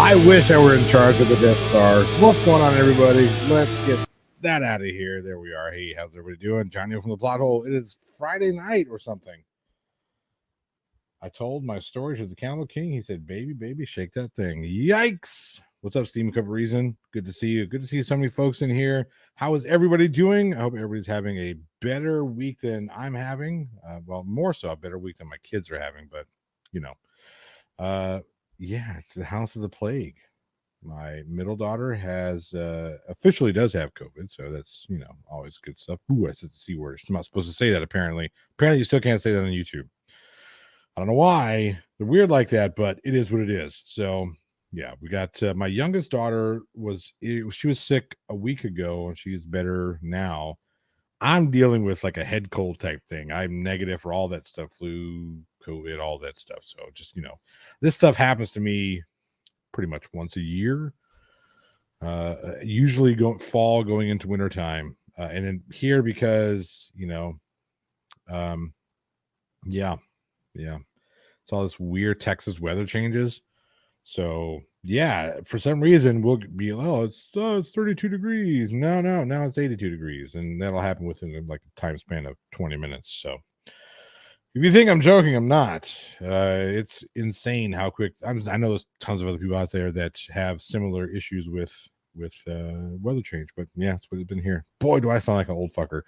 I wish I were in charge of the Death Star. What's going on, everybody? Let's get that out of here. There we are. Hey, how's everybody doing? Johnny from the plot hole. It is Friday night or something. I told my story to the Camel King. He said, baby, shake that thing. Yikes. What's up, Steven Cup Reason? Good to see you. Good to see so many folks in here. How is everybody doing? I hope everybody's having a better week than I'm having. Well, more so a better week than my kids are having, but you know. Yeah, it's the house of the plague. My middle daughter has officially does have COVID, so that's always good stuff. Ooh, I said the C word. I'm not supposed to say that apparently. Apparently you still can't say that on YouTube. I don't know why they're weird like that, but it is what it is. So yeah, we got my youngest daughter she was sick a week ago and she's better now. I'm dealing with like a head cold type thing. I'm negative for all that stuff, flu, COVID, all that stuff. So just, this stuff happens to me pretty much once a year. Usually fall going into winter time. And then here because, yeah. It's all this weird Texas weather changes. So yeah, for some reason we'll be it's 32 degrees. No, now it's 82 degrees, and that'll happen within like a time span of 20 minutes. So if you think I'm joking, I'm not. It's insane how quick. I know there's tons of other people out there that have similar issues with weather change, but yeah, that's what it's been here. Boy, do I sound like an old fucker.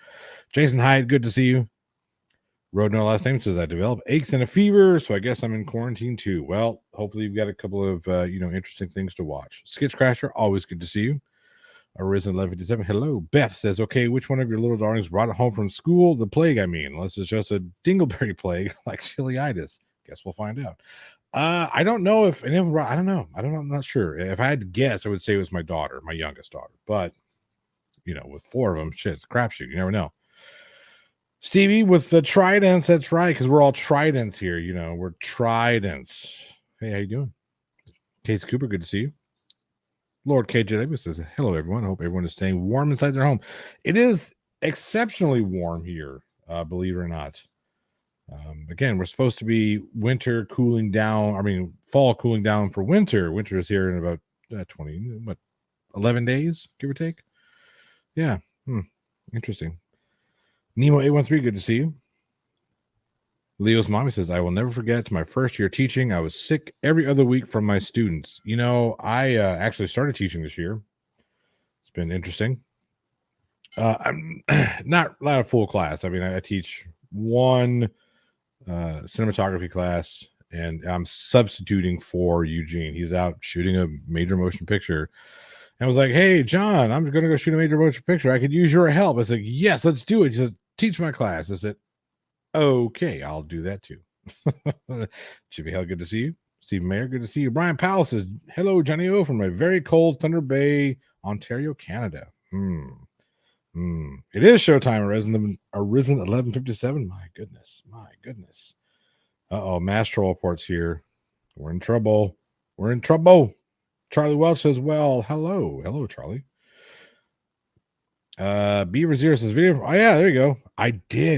Jason Hyde, good to see you. Road No Last Name says I developed aches and a fever, so I guess I'm in quarantine too. Well, hopefully you've got a couple of interesting things to watch. Skitch Crasher, always good to see you. Arisen 1157, hello. Beth says, okay, which one of your little darlings brought it home from school? The plague, I mean, unless it's just a dingleberry plague like ciliitis. Guess we'll find out. I don't know if any of them. I don't know. I'm not sure. If I had to guess, I would say it was my daughter, my youngest daughter. But with four of them, shit, it's a crapshoot. You never know. Stevie with the tridents, that's right, because we're all tridents here, we're tridents. Hey, how you doing? Case Cooper, good to see you. Lord KJ says, hello, everyone. I hope everyone is staying warm inside their home. It is exceptionally warm here, believe it or not. Again, we're supposed to be winter cooling down. Fall cooling down for winter. Winter is here in about 11 days, give or take. Yeah, interesting. Nemo 813, good to see you. Leo's mommy says, I will never forget my first year teaching. I was sick every other week from my students. I actually started teaching this year. It's been interesting. I'm not a full class. I teach one cinematography class, and I'm substituting for Eugene. He's out shooting a major motion picture. And I was like, hey, John, I'm going to go shoot a major motion picture. I could use your help. I was like, yes, let's do it. He said, teach my class. I said, okay, I'll do that too. Jimmy Hell, good to see you. Steve Mayer, good to see you. Brian Powell says, hello, Johnny O from a very cold Thunder Bay, Ontario, Canada. It is showtime. Arisen 1157. My goodness. Mass troll reports here. We're in trouble. Charlie Welch says, well, hello, Charlie. Beaver Zero says video. Oh yeah, there you go.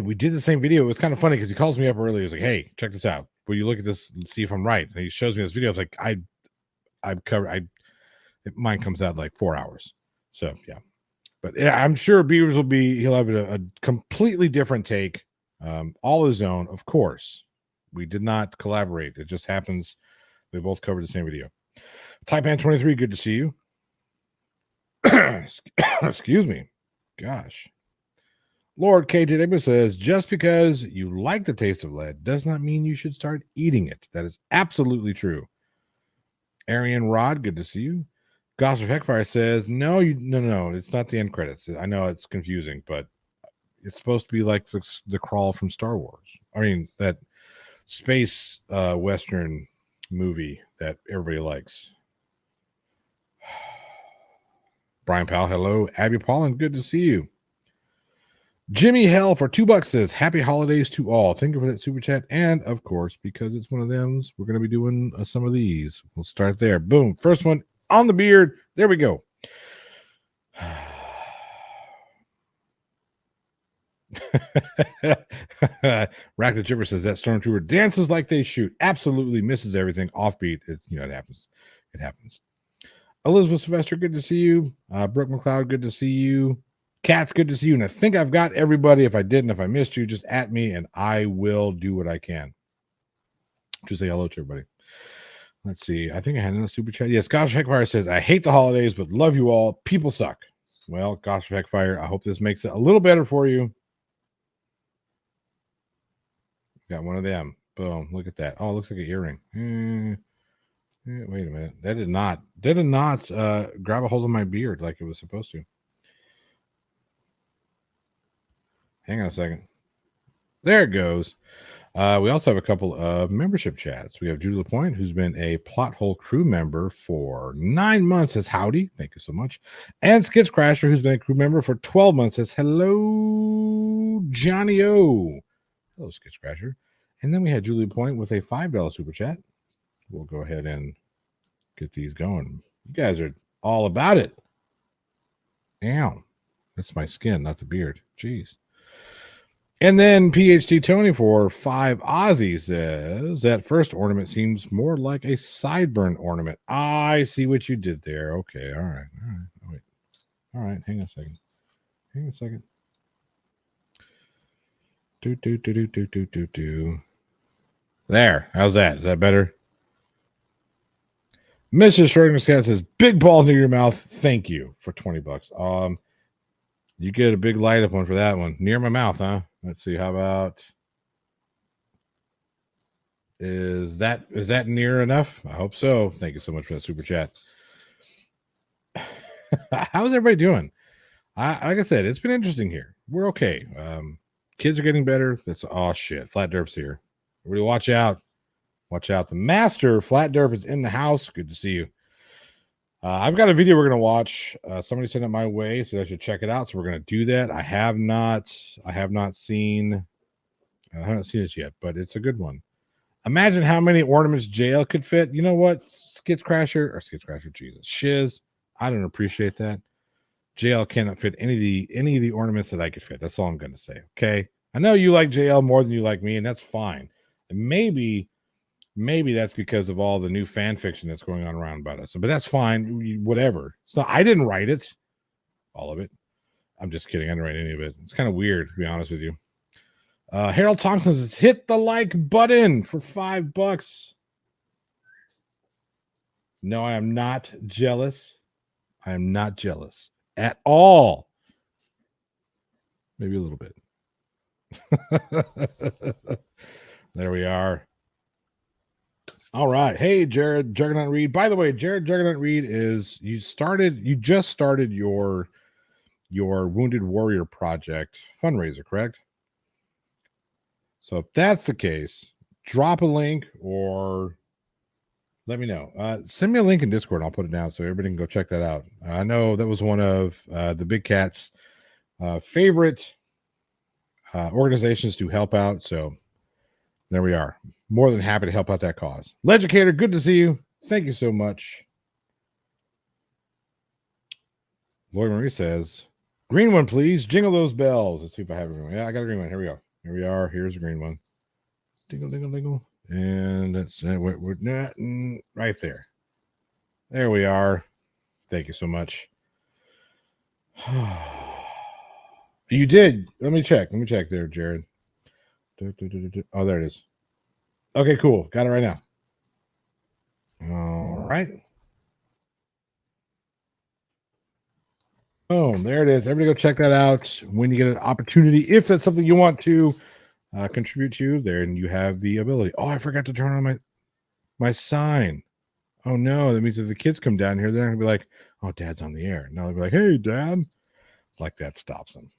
We did the same video. It was kind of funny because he calls me up earlier. He's like, hey, check this out. Will you look at this and see if I'm right? And he shows me this video. I was like, mine comes out in like 4 hours. So yeah. But yeah, I'm sure Beavers he'll have a completely different take. All his own, of course. We did not collaborate. It just happens. We both covered the same video. Typeman 23, good to see you. Excuse me. Gosh. Lord KJW says, just because you like the taste of lead does not mean you should start eating it. That is absolutely true. Arian Rod, good to see you. Gossip Heckfire says, no, it's not the end credits. I know it's confusing, but it's supposed to be like the crawl from Star Wars. That space Western movie that everybody likes. Brian Powell, hello. Abby Paulin, good to see you. Jimmy Hell for $2 says, happy holidays to all. Thank you for that super chat. And of course, because it's one of them, we're going to be doing some of these. We'll start there. Boom. First one on the beard. There we go. Rack the Chipper says that Stormtrooper dances like they shoot. Absolutely misses everything. Offbeat. It happens. Elizabeth Sylvester, good to see you. Brooke McLeod, good to see you. Kat's, good to see you. And I think I've got everybody. If I didn't, if I missed you, just at me and I will do what I can to say hello to everybody. Let's see. I think I had in a super chat. Yes, Gosh Heckfire says, I hate the holidays, but love you all. People suck. Well, Gosh Heckfire, I hope this makes it a little better for you. Got one of them. Boom. Look at that. Oh, it looks like an earring. Wait a minute. That did not grab a hold of my beard like it was supposed to. Hang on a second. There it goes. We also have a couple of membership chats. We have Judy LaPointe, who's been a Plot Hole crew member for 9 months, says howdy. Thank you so much. And Skits Crasher, who's been a crew member for 12 months, says hello, Johnny O. Hello, Skits Crasher. And then we had Julie LaPointe with a $5 super chat. We'll go ahead and get these going. You guys are all about it. Ow. That's my skin, not the beard. Jeez. And then PhD Tony for 5 Aussie says that first ornament seems more like a sideburn ornament. I see what you did there. Okay. All right. Oh, wait. All right. Hang on a second. There. How's that? Is that better? Mrs. Schrodinger's cat says, big balls near your mouth. Thank you for $20. You get a big light up one for that one. Near my mouth, huh? Let's see. How about, is that near enough? I hope so. Thank you so much for that super chat. How's everybody doing? Like I said, it's been interesting here. We're okay. Kids are getting better. That's shit. Flat Derp's here. Everybody watch out. Watch out. The master Flat Derp is in the house. Good to see you. I've got a video we're going to watch. Somebody sent it my way, so I should check it out. So we're going to do that. I have not seen it yet, but it's a good one. Imagine how many ornaments JL could fit. You know what? Skits Crasher, Jesus. Shiz. I don't appreciate that. JL cannot fit any of the ornaments that I could fit. That's all I'm going to say. Okay. I know you like JL more than you like me, and that's fine. And maybe that's because of all the new fan fiction that's going on around about us. But that's fine. Whatever. So I didn't write it. All of it. I'm just kidding. I didn't write any of it. It's kind of weird, to be honest with you. Harold Thompson says, hit the like button for $5. No, I am not jealous. I am not jealous at all. Maybe a little bit. There we are. All right. Hey, Jared Juggernaut Reed. By the way, Jared Juggernaut Reed is you just started your Wounded Warrior Project fundraiser, correct? So if that's the case, drop a link or let me know. Send me a link in Discord and I'll put it down so everybody can go check that out. I know that was one of the Big Cat's favorite organizations to help out. So there we are. More than happy to help out that cause. Legicator, good to see you. Thank you so much. Lloyd Marie says, green one, please. Jingle those bells. Let's see if I have a green one. Yeah, I got a green one. Here we go. Here we are. Here's a green one. Dingle, dingle, dingle. And that's we're not right there. There we are. Thank you so much. You did. Let me check there, Jared. Oh, there it is. Okay, cool. Got it right now. All right. Boom. There it is. Everybody go check that out when you get an opportunity. If that's something you want to contribute to, there and you have the ability. Oh, I forgot to turn on my sign. Oh, no. That means if the kids come down here, they're going to be like, oh, Dad's on the air. Now they'll be like, hey, Dad. Like that stops them.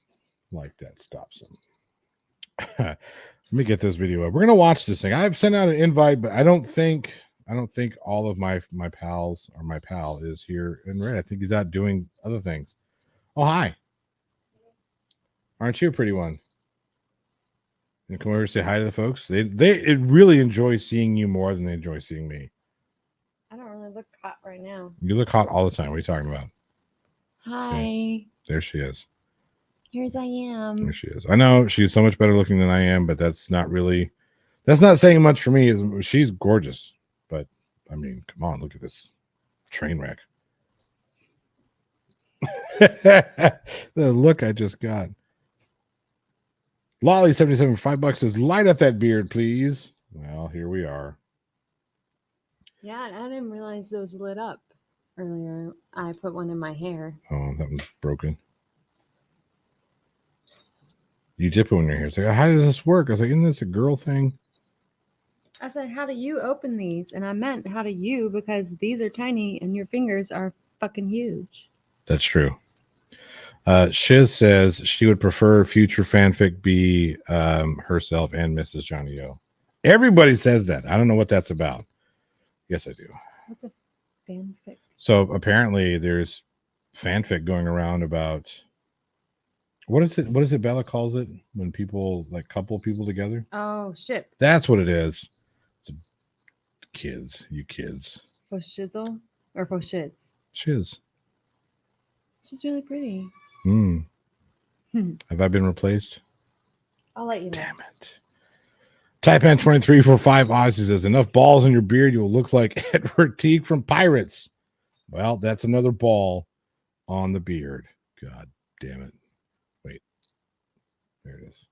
Let me get this video up. We're gonna watch this thing. I've sent out an invite, but I don't think all of my pals or my pal is here in red. I think he's out doing other things. Oh, hi. Aren't you a pretty one? And come over and say hi to the folks. They really enjoy seeing you more than they enjoy seeing me. I don't really look hot right now. You look hot all the time. What are you talking about? Hi. So, there she is. Here's I am. There she is. I know she's so much better looking than I am, but that's not saying much for me. She's gorgeous, but I mean, come on, look at this train wreck. The look I just got. Lolly 77 for $5 says, light up that beard, please. Well, here we are. Yeah, I didn't realize those lit up earlier. I put one in my hair. Oh, that one's broken. You dip it in your hair. It's like, how does this work? I was like, isn't this a girl thing? I said, how do you open these? And I meant, how do you? Because these are tiny and your fingers are fucking huge. That's true. Shiz says she would prefer future fanfic be herself and Mrs. Johnny O. Everybody says that. I don't know what that's about. Yes, I do. What's a fanfic? So apparently there's fanfic going around about what is it Bella calls it when people like couple people together? Oh, shit. That's what it is. Kids, you kids. For shizzle or for shiz? Shiz. She's really pretty. Have I been replaced? I'll let you know. Damn it. Taipan 23 for 5 Ozzy says, enough balls in your beard, you'll look like Edward Teague from Pirates. Well, that's another ball on the beard. God damn it. Wait. There it is.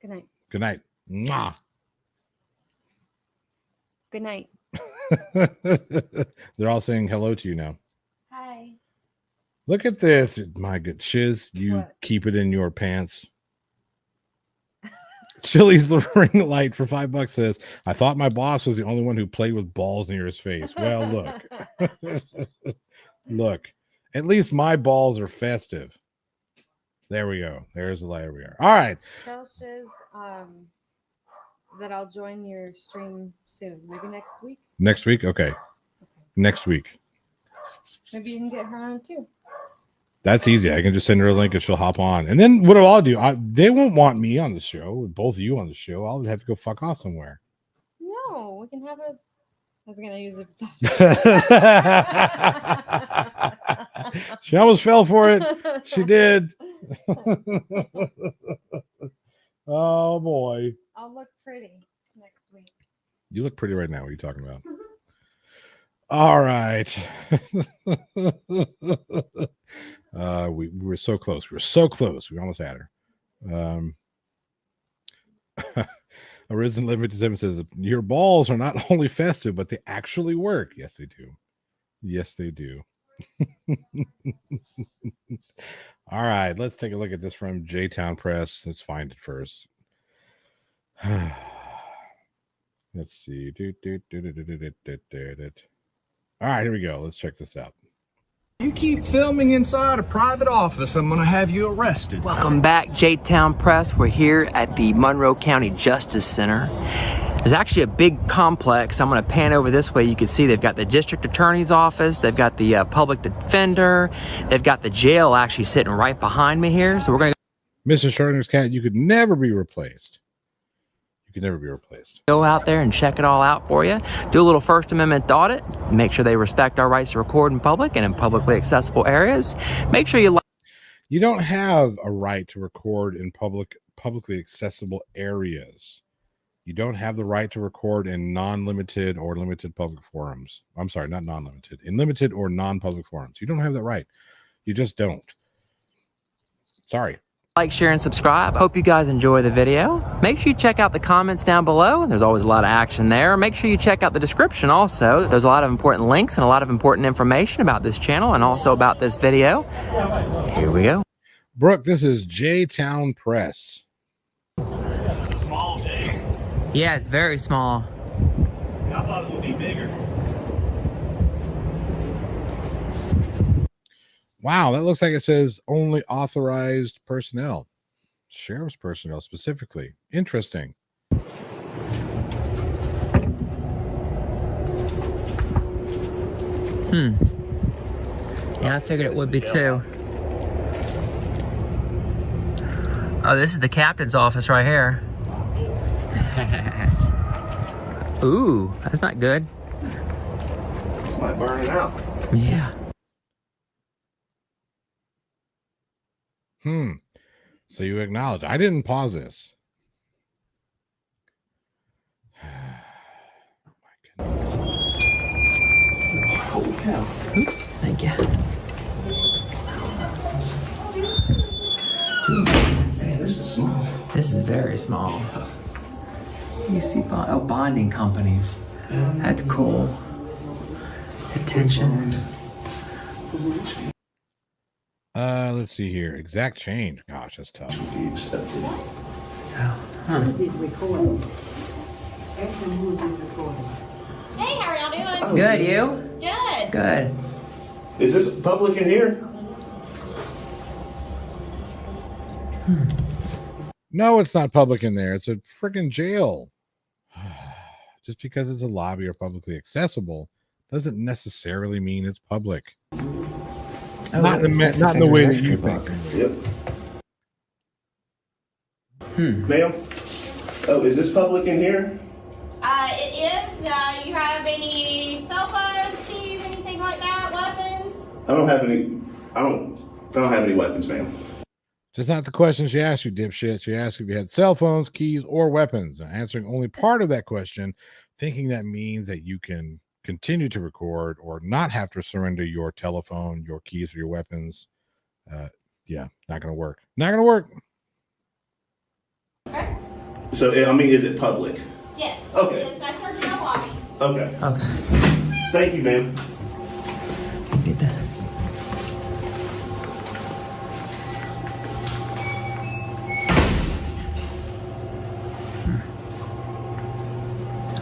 Good night. Good night. Mwah. Good night. They're all saying hello to you now. Hi. Look at this. My good shiz. You What? keep it in your pants. Chili's the ring light for $5 says, I thought my boss was the only one who played with balls near his face. Well, look. Look. At least my balls are festive. There we go. There's the light. There we are. All right. Tell Shiz that I'll join your stream soon. Maybe next week. Next week? Okay. Next week. Maybe you can get her on too. That's easy. I can just send her a link and she'll hop on. And then what do I'll do? They won't want me on the show, with both of you on the show. I'll have to go fuck off somewhere. No, we can have a. I was gonna use it. She almost fell for it. She did. Oh boy. I'll look pretty next week. You look pretty right now. What are you talking about? All right. We were so close. We were so close. We almost had her. Arisen Limited 7 says, your balls are not only festive, but they actually work. Yes, they do. Yes, they do. All right, let's take a look at this from J-Town Press. Let's find it first. Let's see. All right, here we go. Let's check this out. You keep filming inside a private office, I'm gonna have you arrested. Welcome back, J-Town Press. We're here at the Monroe County Justice Center. There's actually a big complex. I'm gonna pan over this way. You can see they've got the district attorney's office, they've got the public defender, they've got the jail actually sitting right behind me here. So we're gonna Mr. Schrodinger's cat, you could never be replaced. You could never be replaced. go out there and check it all out for you. Do a little First Amendment audit. Make sure they respect our rights to record in public and in publicly accessible areas. Make sure you You don't have a right to record in publicly accessible areas. You don't have the right to record in non-limited or limited public forums. I'm sorry, not non-limited. In limited or non-public forums. You don't have that right. You just don't. Sorry. like, share, and subscribe. Hope you guys enjoy the video. Make sure you check out the comments down below. There's always a lot of action there. Make sure you check out the description also. There's a lot of important links and a lot of important information about this channel and also about this video. Here we go. Brooke, this is J-Town Press. Small J. Yeah, it's very small. I thought it would be bigger. Wow, that looks like it says only authorized personnel. Sheriff's personnel specifically. Interesting. Yeah, I figured it would be too. Oh, this is the captain's office right here. Ooh, that's not good. Might burn it out. Yeah. So you acknowledge. I didn't pause this. Holy cow. Oops, thank you. small. This is very small. You see, bonding companies. That's cool. Attention. Let's see here. Exact change. Gosh, that's tough. So, huh. Hey, how are y'all doing? Good, you? Good. Good. Is this public in here? No, it's not public in there. It's a freaking jail. Just because it's a lobby or publicly accessible doesn't necessarily mean it's public. Oh, Not in the way that you think. Yep. Ma'am? Oh, is this public in here? It is. You have any cell phones, keys, anything like that? Weapons? I don't have any weapons, ma'am. Just not the question she asked you, dipshit. She asked if you had cell phones, keys, or weapons. Answering only part of that question, thinking that means that you can continue to record or not have to surrender your telephone, your keys, or your weapons. Yeah, not going to work. Not going to work. Okay. So, I mean, is it public? Yes. Okay. It is. That's our jail lobby. Okay. Okay. Thank you, ma'am. Get that.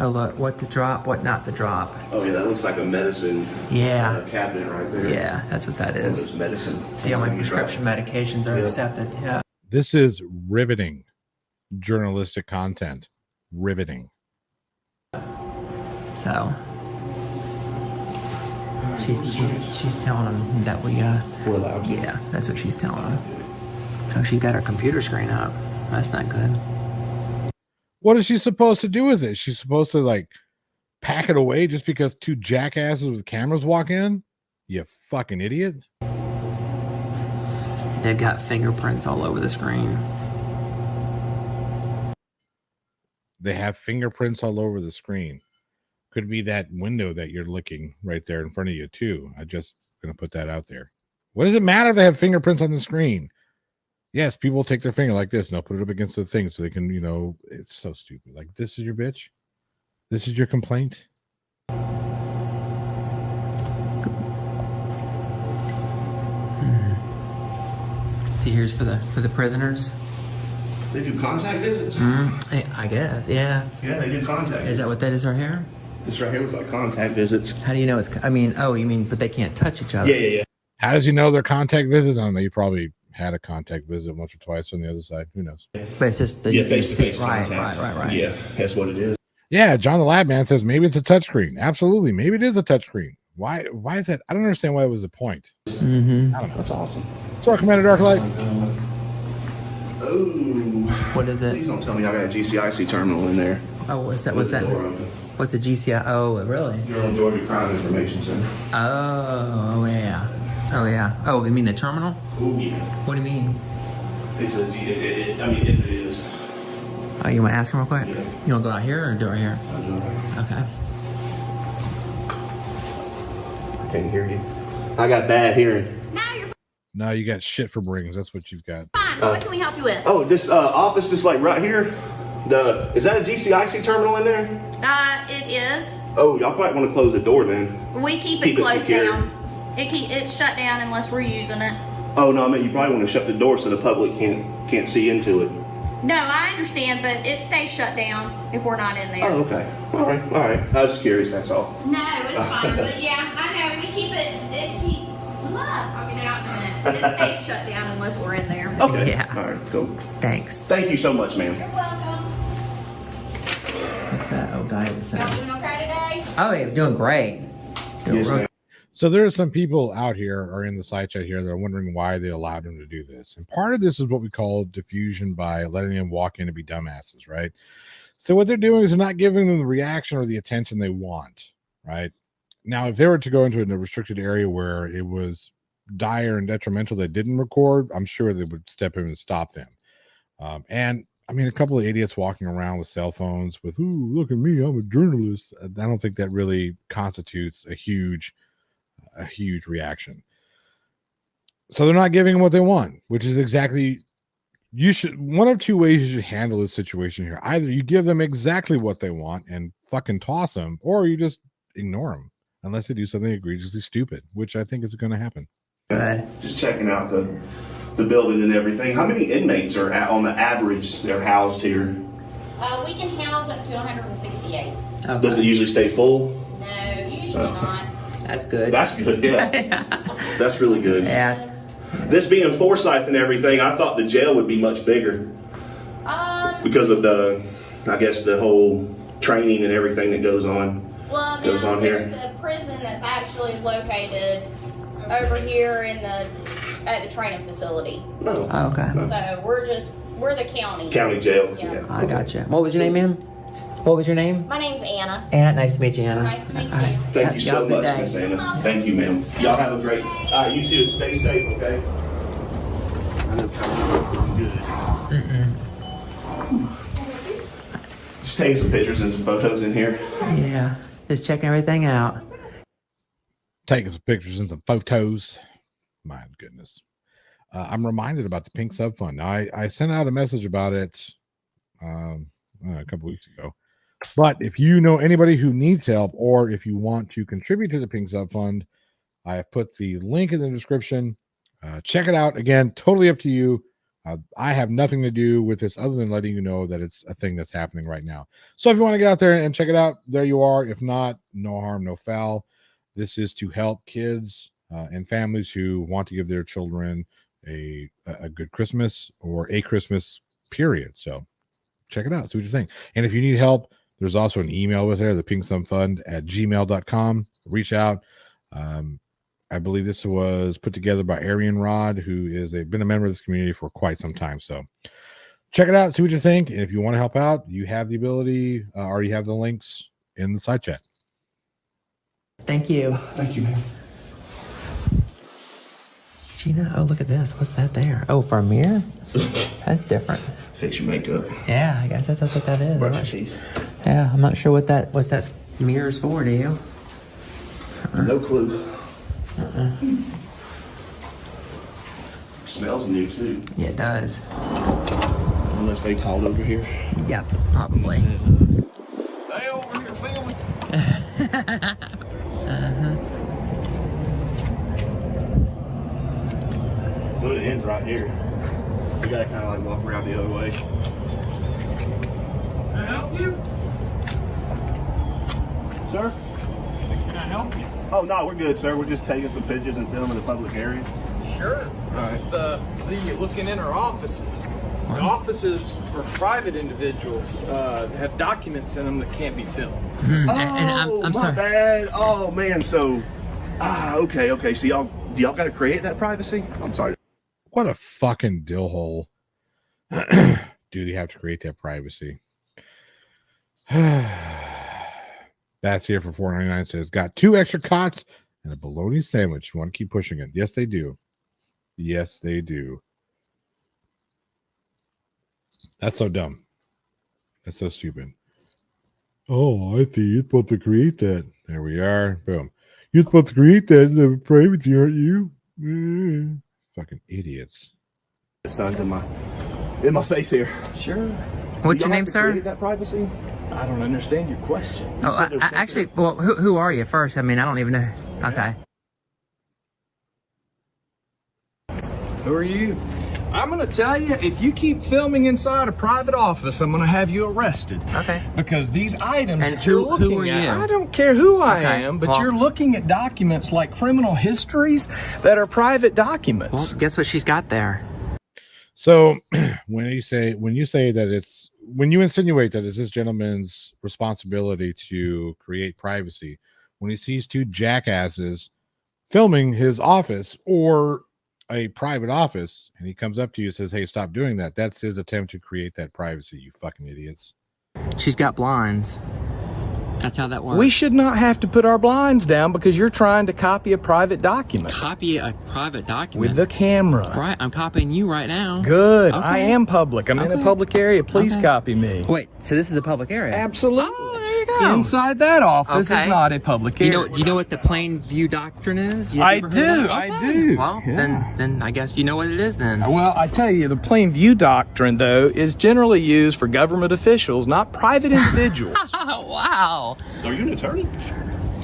Oh, look, what to drop, what not to drop. Oh, yeah, that looks like a medicine Yeah. cabinet right there. Yeah, that's what that is. It's medicine. See how my prescription medications are Yeah. accepted. Yeah. This is riveting journalistic content. Riveting. So she's telling him that we're allowed. Yeah, that's what she's telling him. Oh, she got her computer screen up. That's not good. What is she supposed to do with it? She's supposed to like pack it away just because two jackasses with cameras walk in? You fucking idiot. They've got fingerprints all over the screen. They have fingerprints all over the screen. Could be that window that you're licking right there in front of you too. I just gonna put that out there. What does it matter if they have fingerprints on the screen? Yes, people take their finger like this and they'll put it up against the thing so they can, it's so stupid. Like, this is your bitch? This is your complaint? See, here's for the prisoners. They do contact visits? I guess, yeah. Yeah, they do contact Is that what that is right here? This right here was like contact visits. How do you know it's? I mean, oh, you mean, but they can't touch each other. Yeah. How does you know they're contact visits? I don't know. You probably had a contact visit once or twice on the other side. Who knows? But it's just the face-to-face right, contact. right. Yeah, that's what it is. Yeah, John the Lab Man says maybe it's a touchscreen. Absolutely. Maybe it is a touchscreen. Why is that? I don't understand why it was a point. Mm-hmm. I don't know. That's awesome. Sorry, Commander Darklight. Oh. What is it? Please don't tell me I got a GCIC terminal in there. Oh, what's that? What's With that? the door open. What's a GCI? Oh, really? General Georgia Crime Information Center. Oh, yeah. Oh, yeah. Oh, you mean the terminal? Oh, yeah. What do you mean? It's a I mean, if it is. Oh, you want to ask him real quick? Yeah. You want to go out here or do it right here? I'll do it. Okay. I can't hear you. I got bad hearing. No, you're No, you got shit for brains. That's what you've got. fine. What can we help you with? Oh, this office is like right here. Is that a GCIC terminal in there? It is. Oh, y'all might want to close the door then. We keep Keep it it closed secure. down. It's shut down unless we're using it. Oh no, I mean you probably want to shut the door so the public can't see into it. No, I understand, but it stays shut down if we're not in there. Oh, okay. All right. I was just curious. That's all. No, it's fine. But yeah, I know we keep it. I'll be out in a minute. But it stays shut down unless we're in there. Okay. Yeah. All right. Cool. Thanks. Thank you so much, ma'am. You're welcome. What's that? Oh, guidance. Y'all doing okay today? Oh, yeah, doing great. Doing Yes, real ma'am. So there are some people out here or in the side chat here that are wondering why they allowed him to do this. And part of this is what we call diffusion by letting them walk in and be dumbasses, right? So what they're doing is they're not giving them the reaction or the attention they want, right? Now, if they were to go into a restricted area where it was dire and detrimental they didn't record, I'm sure they would step in and stop them. And I mean, a couple of idiots walking around with cell phones with, "Ooh, look at me, I'm a journalist." I don't think that really constitutes a huge reaction. So they're not giving them what they want, which is exactly you should, one of two ways you should handle this situation here. Either you give them exactly what they want and fucking toss them, or you just ignore them unless they do something egregiously stupid, which I think is going to happen. Good. Just checking out the building and everything. How many inmates are on the average they're housed here? We can house up to 168. Okay. Does it usually stay full? No, usually not. That's good. That's good, yeah. That's really good. Yeah. It's, This being Forsyth and everything, I thought the jail would be much bigger because of I guess the whole training and everything that goes on. Well, Goes now on here. there's a prison that's actually located over here at the training facility. Oh, okay. So we're the county. county jail. Yeah. I gotcha. What was your name, ma'am? What was your name? My name's Anna. Anna. Nice to meet you, Anna. Nice to meet you. All right. Thank you Y'all so have a good much, day. Miss Anna. Thank you, ma'am. Y'all have a great. You too. Stay safe, okay? I know kind of good. Just taking some pictures and some photos in here. Yeah. Just checking everything out. Taking some pictures and some photos. My goodness. I'm reminded about the Pink Sub Fund. Now, I sent out a message about it a couple weeks ago. But if you know anybody who needs help, or if you want to contribute to the Pink Sub Fund, I have put the link in the description. Check it out. Again, totally up to you. I have nothing to do with this other than letting you know that it's a thing that's happening right now. So if you want to get out there and check it out, there you are. If not, no harm, no foul. This is to help kids and families who want to give their children a good Christmas or a Christmas period. So check it out. See what you think. And if you need help, there's also an email with there, the pinksumfund@gmail.com. Reach out. I believe this was put together by Arian Rod, who is been a member of this community for quite some time. So check it out, see what you think. And if you want to help out, you have the ability, or you have the links in the side chat. Thank you. Thank you, ma'am. Gina, oh, look at this. What's that there? Oh, for a mirror? That's different. Fix your makeup. Yeah, I guess that's what that is. Brush your teeth. Yeah, I'm not sure what's that mirror's for, do you? No clue. Smells new too. Yeah, it does. Unless they called over here. Yeah, probably. They over here filming. So it ends right here. You gotta kind of like walk around the other way. Can I help you? Sir? Can I help you? Oh no, we're good, sir. We're just taking some pictures and filming the public area. Sure. Just see you looking in our offices. The offices for private individuals have documents in them that can't be filmed. And I'm my sorry. bad. Oh man, so okay. So do y'all gotta create that privacy? I'm sorry. What a fucking dill hole. Do they have to create that privacy? That's here for $4.99. Says got 2 extra cots and a bologna sandwich. You want to keep pushing it? Yes, they do. Yes, they do. That's so dumb. That's so stupid. Oh, I see. You're supposed to create that. There we are. Boom. You're supposed to create that in the privacy, aren't you? Fucking idiots. The sun's in my face here. Sure. What's Do your y'all name, have to sir? create that privacy? I don't understand your question. Oh, said there's actually, well, who are you first? I mean, I don't even know. Okay. Who are you? I'm gonna tell you, if you keep filming inside a private office, I'm gonna have you arrested. Okay. Because these items And that you're who looking are at, you? I don't care who I Okay, am, but well- you're looking at documents like criminal histories that are private Well, documents. guess what she's got there? So when you say that when you insinuate that it's this gentleman's responsibility to create privacy, when he sees 2 jackasses filming his office or a private office and he comes up to you and says, hey, stop doing that, that's his attempt to create that privacy, you fucking idiots. She's got blinds. That's how that works. We should not have to put our blinds down because you're trying to copy a private document copy a private document. with the camera. Right, I'm copying you right now. Good. Okay. I am public. I'm in a Okay. public area. Please Okay. copy me. Wait, so this is a public area? Absolutely. Oh, there you go. Inside that office Okay. is not a public Do area. you know what the plain view doctrine is? You I ever heard of do, that? I Okay. do. Well, Yeah. then I guess you know what it is then. Well, I tell you, the plain view doctrine, though, is generally used for government officials, not private individuals. Oh, wow. Are you an attorney?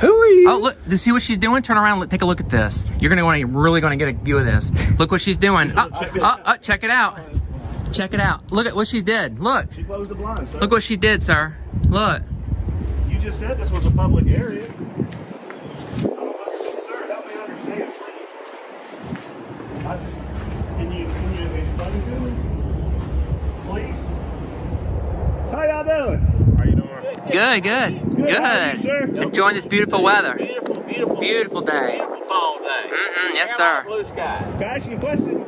Who are you? Oh, look, to see what she's doing, turn around, take a look at this. You're really going to get a view of this. Look what she's doing. Check it out. Check it out. Look at what she did. Look. She closed the blinds, sir. Look what she did, sir. Look. You just said this was a public area. Sir, help me understand, please. Can you explain to me? Please? How y'all doing? How you doing? Good. How are you, sir? Enjoying this beautiful weather. Beautiful day. Beautiful fall day. Yes, Carolina sir. Blue sky. Can I ask you a question?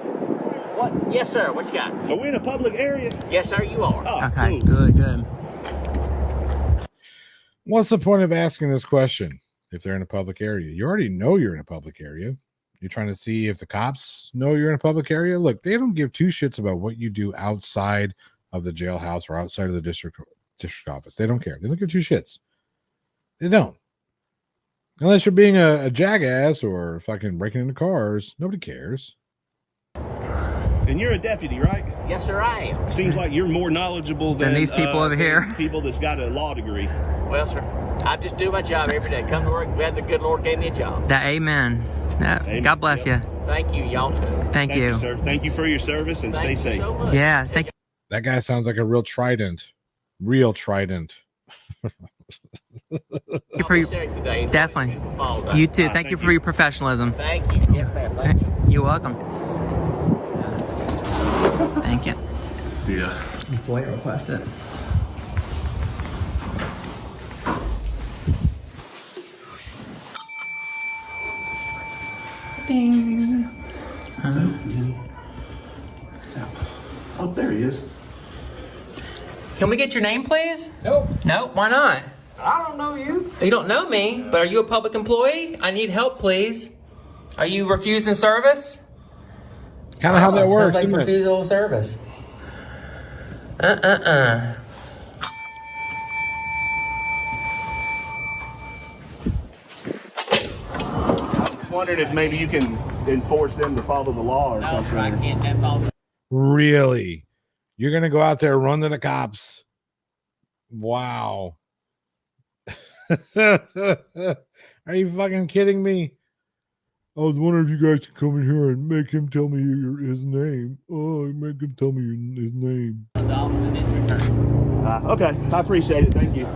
What? Yes, sir. What you got? Are we in a public area? Yes, sir. You are. Oh, Okay, cool. good. What's the point of asking this question if they're in a public area? You already know you're in a public area. You're trying to see if the cops know you're in a public area. Look, they don't give two shits about what you do outside of the jailhouse or outside of the district office. They don't care. They don't give two shits. They don't. Unless you're being a jackass or fucking breaking into cars. Nobody cares. And you're a deputy, right? Yes, sir. I am. Seems like you're more knowledgeable than these people over here. People that's got a law degree. Well, sir, I just do my job every day. Come to work. Glad the good Lord gave me a job. That amen. Amen. God bless Yep. you. Thank you, y'all too. Thank you. sir. Thank you for your service and Thank stay you safe. so much. Yeah, thank you. That guy sounds like a real trident. Real trident. For your, Safe today. It's a definitely. beautiful fall day. You too. Thank thank you for you. your professionalism. Thank you. Yes, ma'am. Thank you. You're welcome. Thank you. Yeah. FOIA requested. Ding. Oh, there he is. Can we get your name, please? Nope. No, why not? I don't know you. You don't know me, but are you a public employee? I need help, please. Are you refusing service? Kind of how that works. Sounds like Isn't it? refusal of service. Wondering if maybe you can enforce them to follow the law or No, sir, I something. can't. That falls. Really? You're going to go out there and run to the cops? Wow. Are you fucking kidding me? I was wondering if you guys could come in here and make him tell me his name. Oh, make him tell me his name. The office of the district attorney. Okay, I appreciate it. Thank you.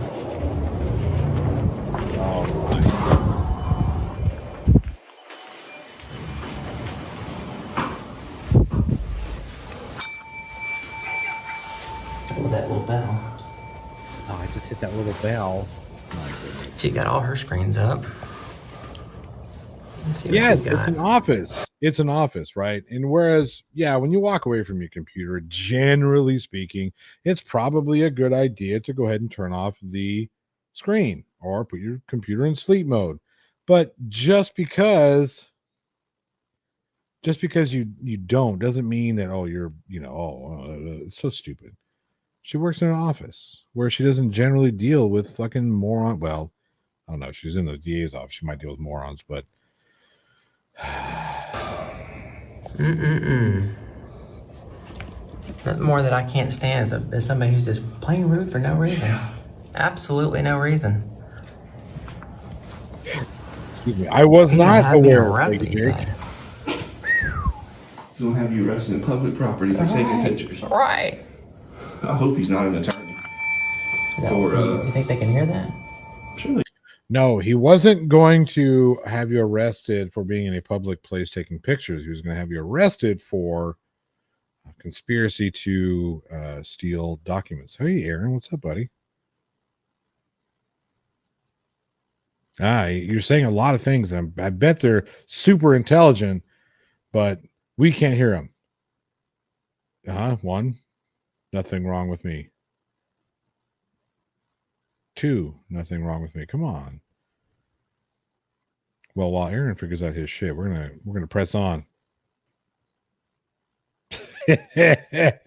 That little bell. Oh, I just hit that little bell. She got all her screens up. Let's see what Yes, she's it's got. an office. It's an office, right? And whereas, yeah, when you walk away from your computer, generally speaking, it's probably a good idea to go ahead and turn off the screen or put your computer in sleep mode. But just because you don't doesn't mean that you're it's so stupid. She works in an office where she doesn't generally deal with fucking moron. Well, I don't know. She's in the DA's office. She might deal with morons, but Nothing more that I can't stand is somebody who's just plain rude for no reason. Absolutely no reason. excuse me, I was He's gonna not have me aware. arrested, Lady he Jake. said. He's gonna have you arrested in public property for taking pictures. Right. I hope he's not an attorney. You think they can hear that? Surely. No, he wasn't going to have you arrested for being in a public place taking pictures. He was going to have you arrested for conspiracy to steal documents. Hey, Aaron, what's up, buddy? You're saying a lot of things, and I bet they're super intelligent, but we can't hear them. One, nothing wrong with me. Two, nothing wrong with me. Come on. Well, while Aaron figures out his shit, we're gonna press on. Yeah,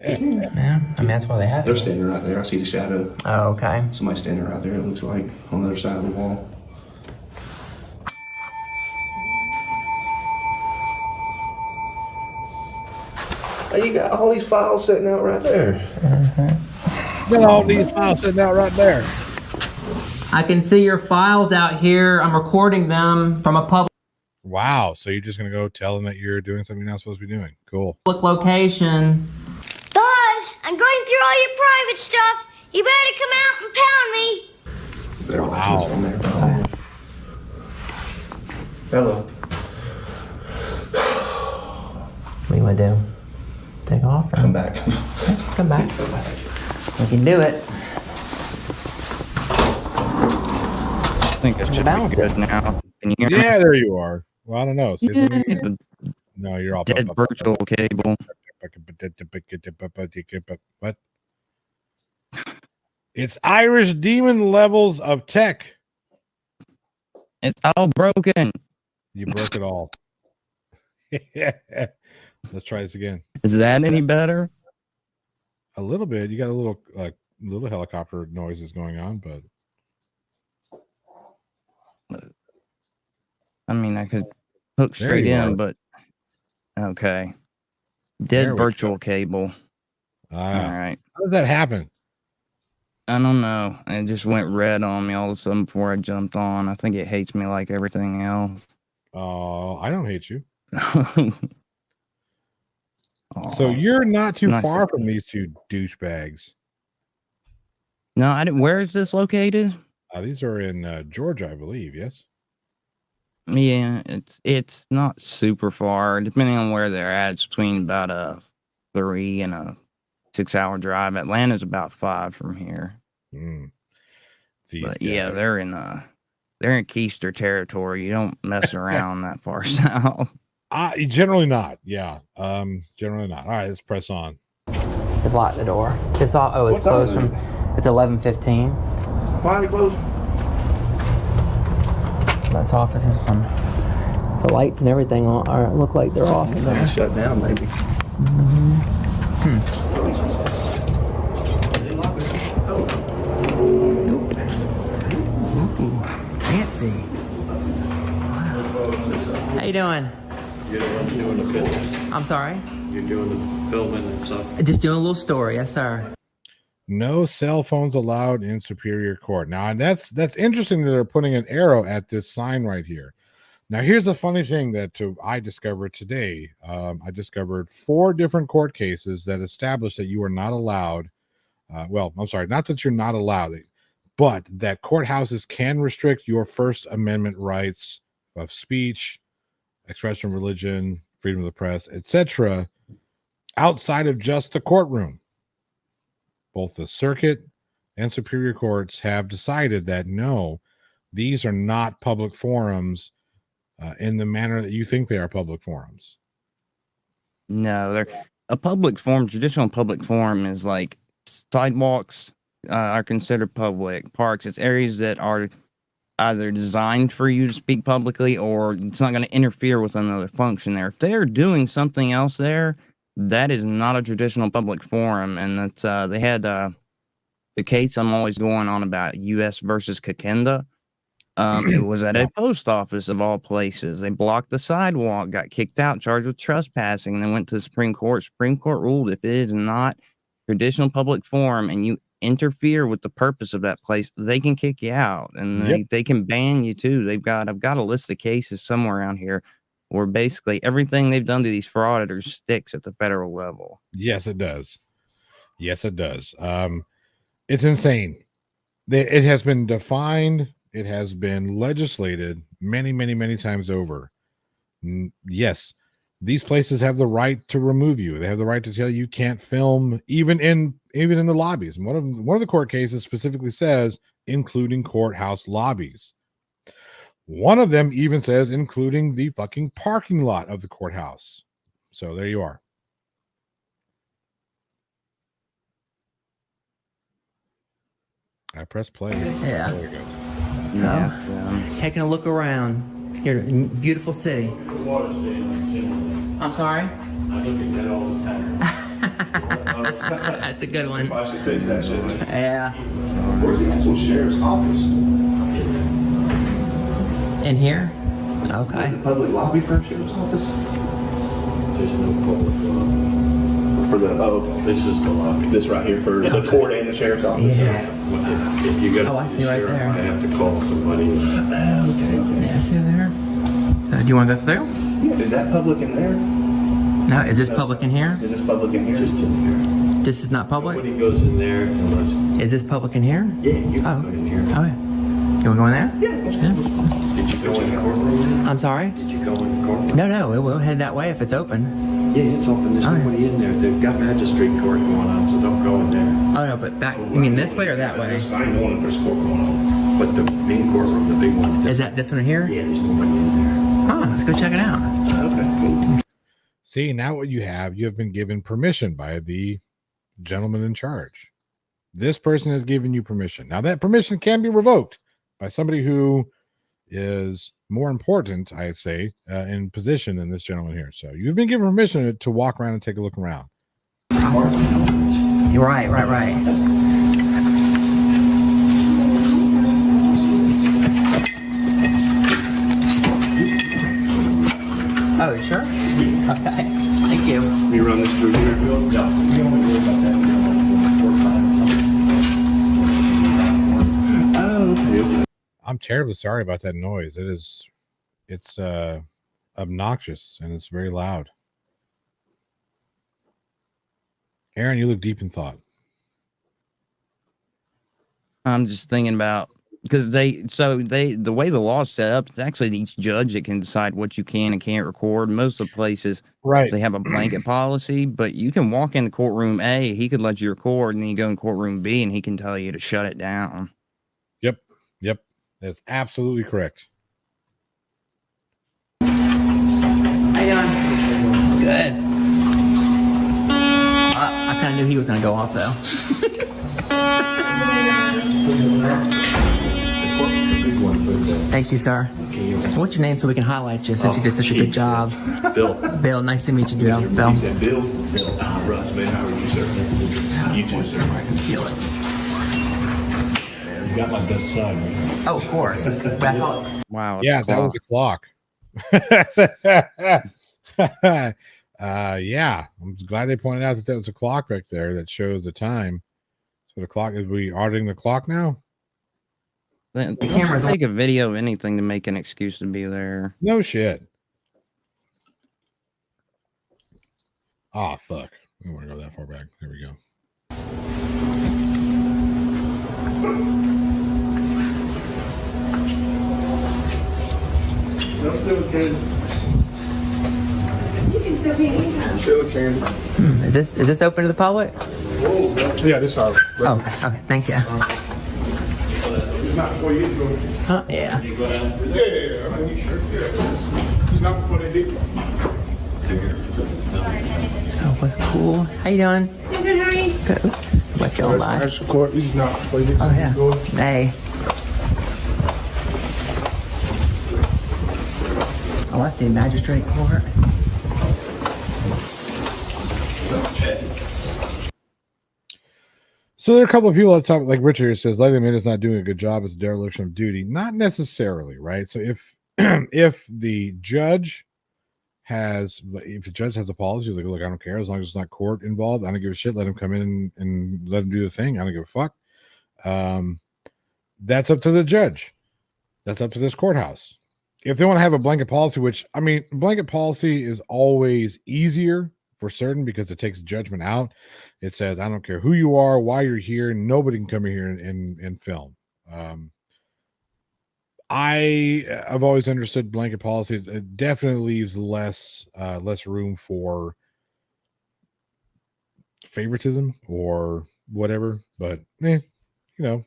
I mean, that's why they have They're it. standing right there. I see the shadow. Oh, okay. Somebody standing right there, it looks like, on the other side of the wall. You got all these files sitting out right there. Got all these files sitting out right there. I can see your files out here. I'm recording them from a public Wow. So you're just gonna go tell them that you're doing something you're not supposed to be doing. Cool. location. Boss, I'm going through all your private stuff. You better come out and pound me. They're all Wow. on there. Hello. What do you want to do? Take off? Or Come back. come back. We can do it. I think it should Balance be good it. now. Can you hear me? Yeah, there you are. Well, I don't know. Say something Yeah, again. the No, you're all dead virtual cable. What? It's Irish demon levels of tech. It's all broken. You broke it all. Let's try this again. Is that any better? A little bit. You got a little helicopter noises going on, but I mean, I could hook There straight you in, are. but okay. There Dead we virtual cable. All right. how does that happen? I don't know. It just went red on me all of a sudden before I jumped on. I think it hates me like everything else. Oh, I don't hate you. Aw. So you're not too Nice far to- from these two douchebags. No, I didn't. Where is this located? These are in Georgia, I believe. Yes. Yeah, it's not super far. Depending on where they're at, it's between about a 3 and a 6-hour drive. Atlanta's about 5 from here. Mm. These But yeah, guys. they're in Keister territory. You don't mess around that far south. Generally not. Yeah. Generally not. All right, let's press on. They've locked the door. It's all. Oh, it's What's up closed with from. It's 11:15. Why are they closed? That's office is from. The lights and everything are look like they're off in there. Shut down, maybe. Fancy. Wow. How you doing? You're the one doing the fitness. I'm sorry. You're doing the filming and stuff. Just doing a little story. Yes, sir. No cell phones allowed in Superior Court. Now, and that's interesting that they're putting an arrow at this sign right here. Now, here's a funny thing that I discovered today. I discovered 4 different court cases that establish that you are not allowed. Well, I'm sorry, not that you're not allowed, but that courthouses can restrict your First Amendment rights of speech, expression of religion, freedom of the press, etc., outside of just the courtroom. Both the circuit and superior courts have decided that no, these are not public forums in the manner that you think they are public forums. No, they're a public forum. Traditional public forum is like sidewalks are considered public. Parks, it's areas that are either designed for you to speak publicly or it's not going to interfere with another function there. If they're doing something else there, that is not a traditional public forum. And that's they had the case I'm always going on about, U.S. versus Kakenda. It was at a post office of all places. They blocked the sidewalk, got kicked out, charged with trespassing, and then went to the Supreme Court. Supreme Court ruled if it is not traditional public forum and you interfere with the purpose of that place, they can kick you out and they can ban you too. I've got a list of cases somewhere around here where basically everything they've done to these frauditors sticks at the federal level. Yes, it does. Yes, it does. It's insane. It has been defined. It has been legislated many, many, many times over. Yes, these places have the right to remove you. They have the right to tell you can't film even in the lobbies. And one of the court cases specifically says including courthouse lobbies. One of them even says including the fucking parking lot of the courthouse. So there you are. I press play. Yeah. There you go. So, taking a look around here, beautiful city. I'm sorry. I look at that all the time. That's a good one. I should fix that, shouldn't I? Yeah. Where's the actual sheriff's office? In here? Okay. The public lobby for a sheriff's office? There's no public lobby. For the, This is the lobby. this right here for the court and the sheriff's office? Yeah. If you go Oh, I to see the right sheriff, there. I have to call somebody. Okay. Yeah, see there? So do you want to go through? Yeah, is that public in there? No, is this public in here? Is this public in here? Just in here. This is not public? Nobody goes in there unless. Is this public in here? Yeah, you can Oh. go in here. Oh, yeah. You want to go in there? Yeah. Did you go in the courtroom? I'm sorry? Did you go in the courtroom? No, we'll head that way if it's open. Yeah, it's open. There's Oh, yeah. nobody in there. They've got magistrate court going on, so don't go in there. Oh, no, but that, you mean this way or that way? I ain't knowing if there's court going on. But the main courtroom, the big one. Is that this one here? Yeah, there's nobody in there. Oh, let's go check it out. Okay, cool. See, now what you have been given permission by the gentleman in charge. This person has given you permission. Now that permission can be revoked by somebody who is more important, I say, in position than this gentleman here. So you've been given permission to walk around and take a look around. Right. Oh, sure? Okay. Thank you. We run this through here, Bill? No. We only worry about that. Oh, okay. I'm terribly sorry about that noise. It's obnoxious and it's very loud. Aaron, you look deep in thought. I'm just thinking about because the way the law's set up, it's actually each judge that can decide what you can and can't record. Most of the places, Right. they have a blanket policy, but you can walk into courtroom A, he could let you record, and then you go in courtroom B, and he can tell you to shut it down. Yep. That's absolutely correct. How you doing? Good. I kind of knew he was going to go off, though. Thank you, sir. What's your name so we can highlight you since you did such a good job? Bill. Bill, nice to meet you, Bill. Bill. He said, Bill. Russ, man, how are you, sir? You too, sir. I can feel it. He's got my best side. Oh, of course. But I thought, Wow. it's Yeah, a that was clock. a clock. Yeah, I'm glad they pointed out that was a clock back there that shows the time. So the clock is we auditing the clock now? The camera's take a video of anything to make an excuse to be there. No shit. Oh fuck. I don't want to go that far back. There we go. That's still good. You can still pay anytime. Still candy. is this open to the public? Yeah, this are. Oh, okay. Thank you. It's not before you go. Huh? Yeah. Yeah. It's not before they do. Oh, what's cool. How you doing? Good, how are you? Good. Oops. What y'all by? Actual court, this is not before you Oh, yeah. Hey. Oh, I see magistrate court. So there are a couple of people that talk, like Richard here says, letting him in is not doing a good job. It's a dereliction of duty. Not necessarily, right? So if if the judge has a policy, like, look, I don't care as long as it's not court involved. I don't give a shit. Let him come in and let him do the thing. I don't give a fuck. That's up to the judge. That's up to this courthouse. If they want to have a blanket policy, which I mean, blanket policy is always easier for certain because it takes judgment out. It says, I don't care who you are, why you're here, nobody can come here and film. I've always understood blanket policy. It definitely leaves less room for favoritism or whatever. But you know.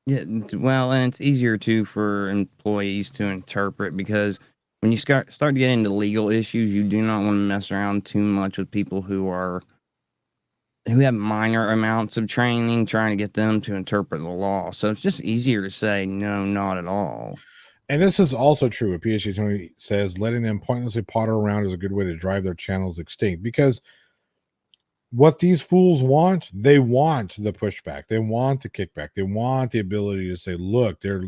Yeah, well, and it's easier too for employees to interpret because when you start to get into legal issues, you do not want to mess around too much with people who have minor amounts of training, trying to get them to interpret the law. So it's just easier to say no, not at all. And this is also true. What PhD Tony says, letting them pointlessly potter around is a good way to drive their channels extinct because what these fools want, they want the pushback, they want the kickback, they want the ability to say, look, they're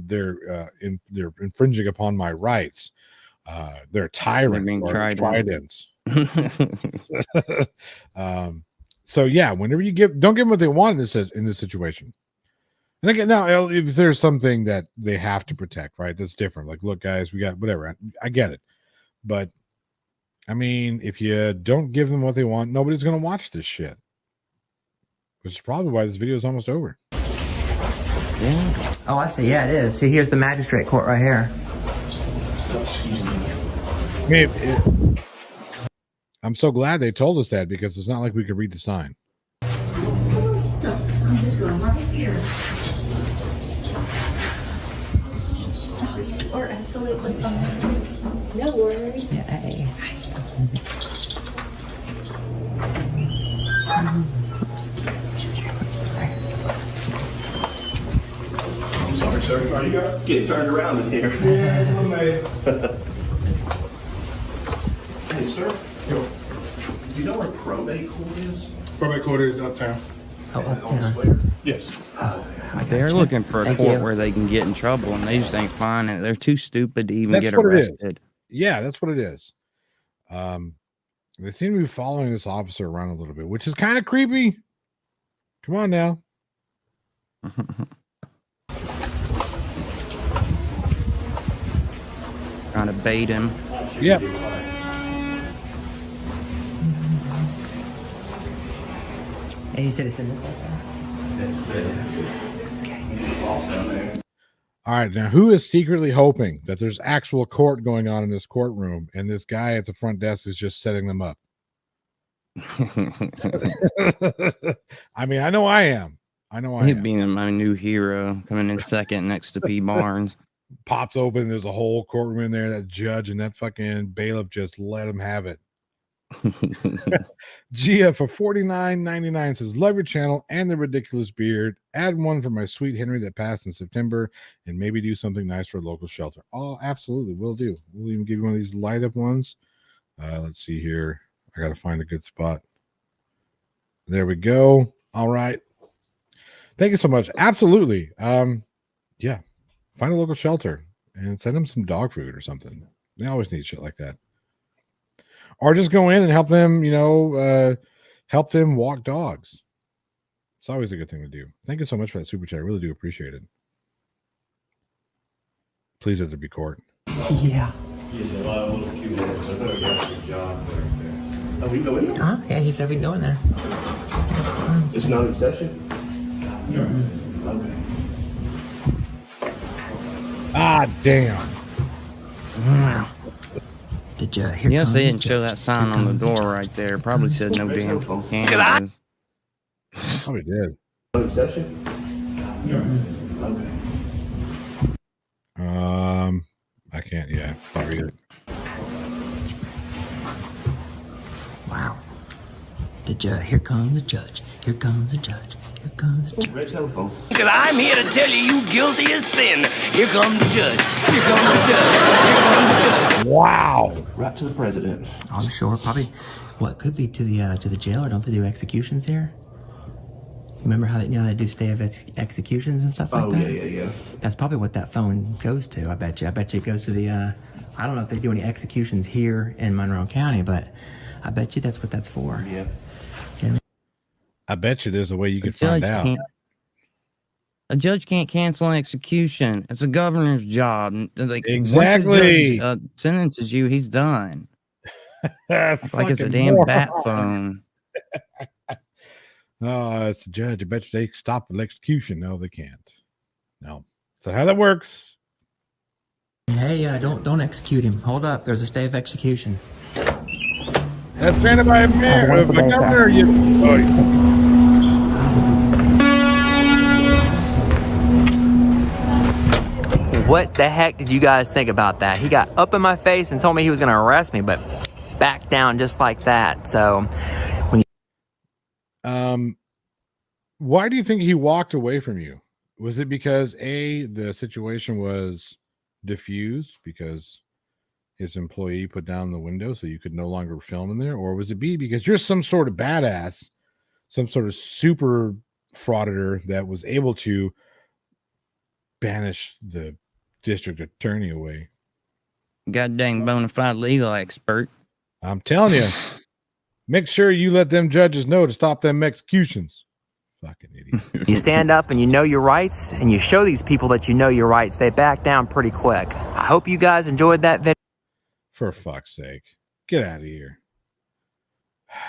infringing upon my rights. They're tyrants being or tridents. So yeah, whenever you don't give them what they want in this situation. And again, now if there's something that they have to protect, right? That's different. Like, look, guys, we got whatever. I get it, but I mean, if you don't give them what they want, nobody's going to watch this shit. Which is probably why this video is almost over. Yeah. Oh, I see. Yeah, it is. See, here's the magistrate court right here. Excuse me. I mean, I'm so glad they told us that, because it's not like we could read the sign. I'm just going right here. Or absolutely fine. No worries. Hey. I'm sorry, sir. Are you getting turned around in here? Yeah, Hey, sir. Do you know where probate court is? Probate court is uptown. Oh, uptown. Yes. They're looking for a Thank court you. where they can get in trouble, and they just ain't finding it. They're too stupid to even That's get what it is. arrested. Yeah, that's what it is. They seem to be following this officer around a little bit, which is kind of creepy. Come on now. Trying to bait him. Yep. And you said it's in this place. All right, now who is secretly hoping that there's actual court going on in this courtroom, and this guy at the front desk is just setting them up? I mean, I know I am. He'd being my new hero, coming in second next to P. Barnes. Pops open, there's a whole courtroom in there. That judge and that fucking bailiff just let him have it. Gia for $49.99 says, love your channel and the ridiculous beard. Add one for my sweet Henry that passed in September, and maybe do something nice for a local shelter. Oh, absolutely, we'll do. We'll even give you one of these light up ones. Let's see here. I gotta find a good spot. There we go. All right. Thank you so much. Absolutely. Yeah. Find a local shelter and send them some dog food or something. They always need shit like that. Or just go in and help them, help them walk dogs. It's always a good thing to do. Thank you so much for that super chat. I really do appreciate it. Please let there be court. Yeah. He's a lot of little cute letters. I thought he asked a job right there. Oh, we go in there? Huh? Yeah, he said we can go in there. It's not in session? Okay. Ah, damn. Did you hear? Yes, they didn't show that sign on the door right there. Probably said no damn cameras. Probably did. In session? Okay. I can't. Yeah, can't read it. Wow. Did you? Here comes the judge. Here comes the judge. Here comes the judge. Red telephone. Because I'm here to tell you, you guilty as sin. Here comes the judge. Here comes the judge. Here comes the judge. Wow. Right to the president. I'm sure. Probably. What could be to the jail? Or don't they do executions here? Remember how they do stay of executions and stuff like that? Yeah. That's probably what that phone goes to. I bet you. I bet you it goes to the. I don't know if they do any executions here in Monroe County, but I bet you that's what that's for. Yeah. I bet you there's a way you could find out. A judge can't cancel an execution. It's a governor's job. Like, exactly. Once a judge, sentences you, he's done. Like it's a damn moron. bat phone. Oh, it's the judge. I bet you they stop an execution. No, they can't. No. So how that works? Hey, don't execute him. Hold up. There's a stay of execution. That's granted by a mayor. A governor. What the heck did you guys think about that? He got up in my face and told me he was going to arrest me, but back down just like that. So, why do you think he walked away from you? Was it because the situation was diffused because his employee put down the window so you could no longer film in there, or was it B, because you're some sort of badass some sort of super frauditor that was able to banish the district attorney away. Goddamn bona fide legal expert. I'm telling you, make sure you let them judges know to stop them executions. Fucking idiot. You stand up and you know your rights, and you show these people that you know your rights. They back down pretty quick. I hope you guys enjoyed that video. For fuck's sake, get out of here.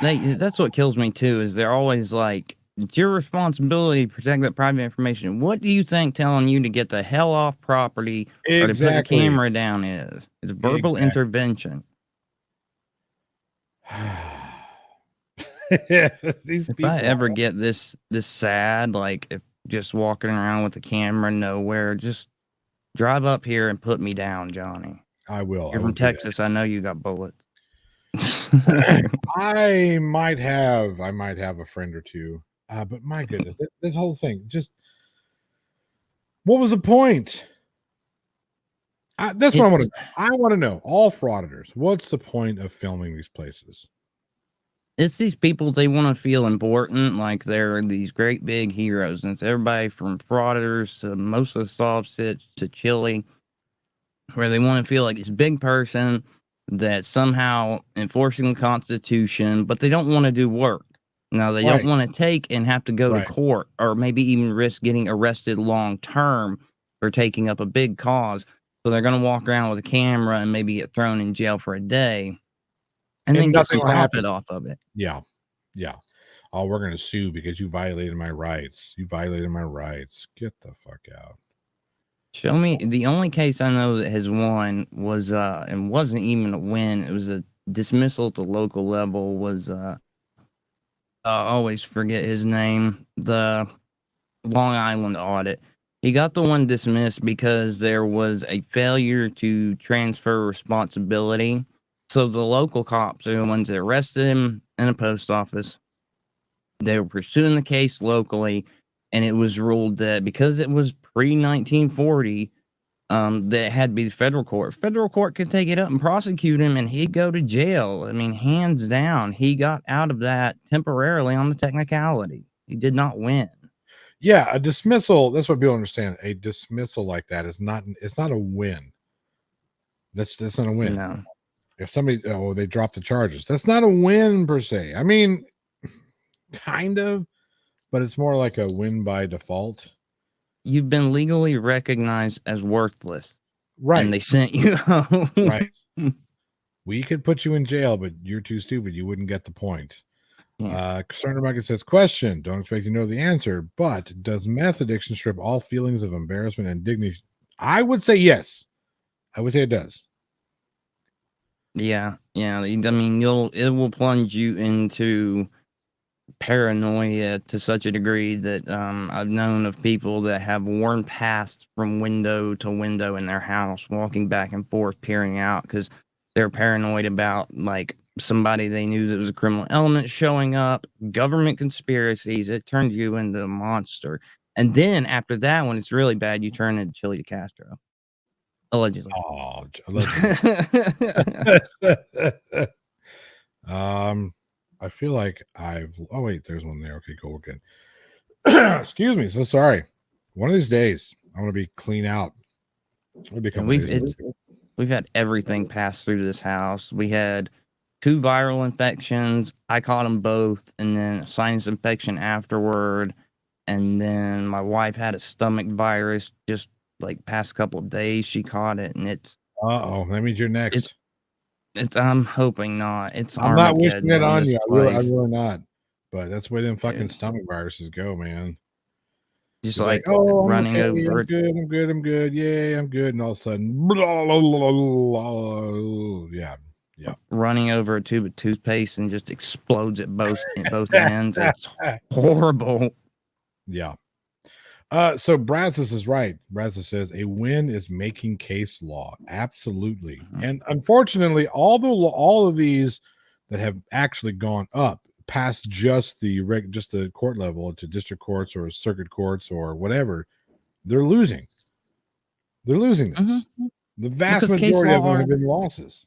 That's what kills me too, is they're always like, it's your responsibility to protect that private information. What do you think telling you to get the hell off property or to put the camera down is? It's verbal intervention. These if people I ever get this sad, like if just walking around with the camera nowhere, just drive up here and put me down, Johnny. I will. You're from Texas. I know you got bullets. I might have a friend or two, but my goodness, this whole thing, just what was the point? That's what I want to. I want to know, all frauditors. What's the point of filming these places? It's these people, they want to feel important, like they're these great big heroes. And it's everybody from frauditors to most of the soft sits to Chile, where they want to feel like this big person that's somehow enforcing the Constitution, but they don't want to do work. Now, they don't want to take and have to go to court or maybe even risk getting arrested long term for taking up a big cause. So they're going to walk around with a camera and maybe get thrown in jail for a day. And then get some profit off of it. Yeah. Yeah. Oh, we're going to sue because you violated my rights. You violated my rights. Get the fuck out. Show me. The only case I know that has won was, and wasn't even a win. It was a dismissal at the local level was, I always forget his name. The Long Island audit. He got the one dismissed because there was a failure to transfer responsibility. So the local cops are the ones that arrested him in a post office. They were pursuing the case locally, and it was ruled that because it was pre-1940, that it had to be the federal court. Federal court could take it up and prosecute him, and he'd go to jail. I mean, hands down, he got out of that temporarily on the technicality. He did not win. Yeah, a dismissal, that's what people understand. A dismissal like that is not, it's not a win. That's not a win. No. If somebody, they dropped the charges, that's not a win per se. I mean, kind of, but it's more like a win by default. You've been legally recognized as worthless. Right. And they sent you home. Right. We could put you in jail, but you're too stupid. You wouldn't get the point. Concerner Mike says, question, don't expect you to know the answer, but does meth addiction strip all feelings of embarrassment and dignity? I would say yes. I would say it does. Yeah. I mean, it will plunge you into paranoia to such a degree that I've known of people that have worn past from window to window in their house, walking back and forth, peering out because they're paranoid about like somebody they knew that was a criminal element showing up, government conspiracies. It turns you into a monster. And then after that, when it's really bad, you turn into Chili de Castro. Allegedly. Oh, allegedly. I feel like oh wait, there's one there. Okay, cool, we're good. Excuse me, so sorry. One of these days, I'm gonna be clean out. We've had everything pass through this house. We had 2 viral infections. I caught them both, and then a sinus infection afterward. And then my wife had a stomach virus just like past couple of days. She caught it, and it's that means you're next. It's I'm hoping not. I'm not wishing it on you. I really not. But that's the way them fucking stomach viruses go, man. Just like running over. I'm good. Yeah, I'm good. And all of a sudden, yeah. Running over a tube of toothpaste and just explodes at both ends. It's horrible. Yeah. So Brazos is right. Brazos says a win is making case law. Absolutely. And unfortunately, all of these that have actually gone up past just the court level to district courts or circuit courts or whatever, they're losing. They're losing this. The vast majority of them have been losses.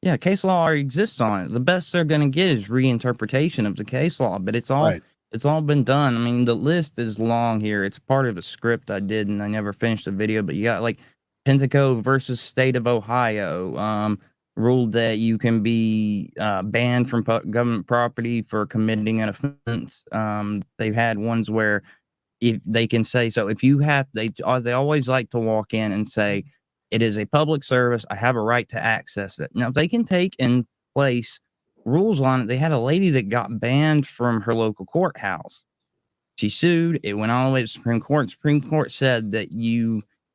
Yeah, case law already exists on it. The best they're gonna get is reinterpretation of the case law, but it's all Right. it's all been done. I mean, the list is long here. It's part of a script I did, and I never finished the video, but you got, like, Pentaco versus State of Ohio, ruled that you can be, banned from government property for committing an offense. They've had ones where if they can say so if you have they always like to walk in and say, "It is a public service, I have a right to access it." Now, they can take and place rules on it. They had a lady that got banned from her local courthouse. She sued, it went all the way to Supreme Court. Supreme Court said that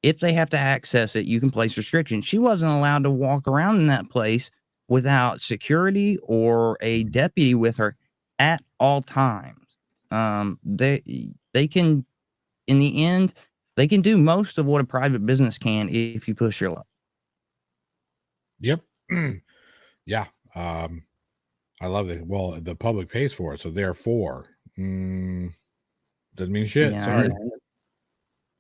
if they have to access it, you can place restrictions. She wasn't allowed to walk around in that place without security or a deputy with her at all times. They can in the end, they can do most of what a private business can if you push your luck. Yep. Yeah. I love it. Well, the public pays for it, so therefore, doesn't mean shit. Yeah, Sorry. and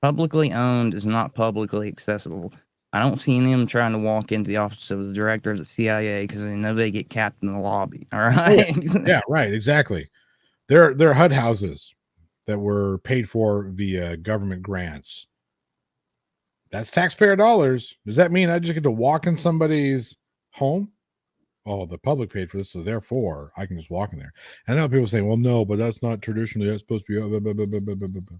publicly owned is not publicly accessible. I don't see them trying to walk into the office of the director of the CIA because they know they get capped in the lobby. All right. Yeah, right. Exactly. They're HUD houses that were paid for via government grants. That's taxpayer dollars. Does that mean I just get to walk in somebody's home? Oh, the public paid for this, so therefore I can just walk in there. And I know people say, well, no, but that's not traditionally, that's supposed to be blah, blah, blah, blah, blah, blah, blah.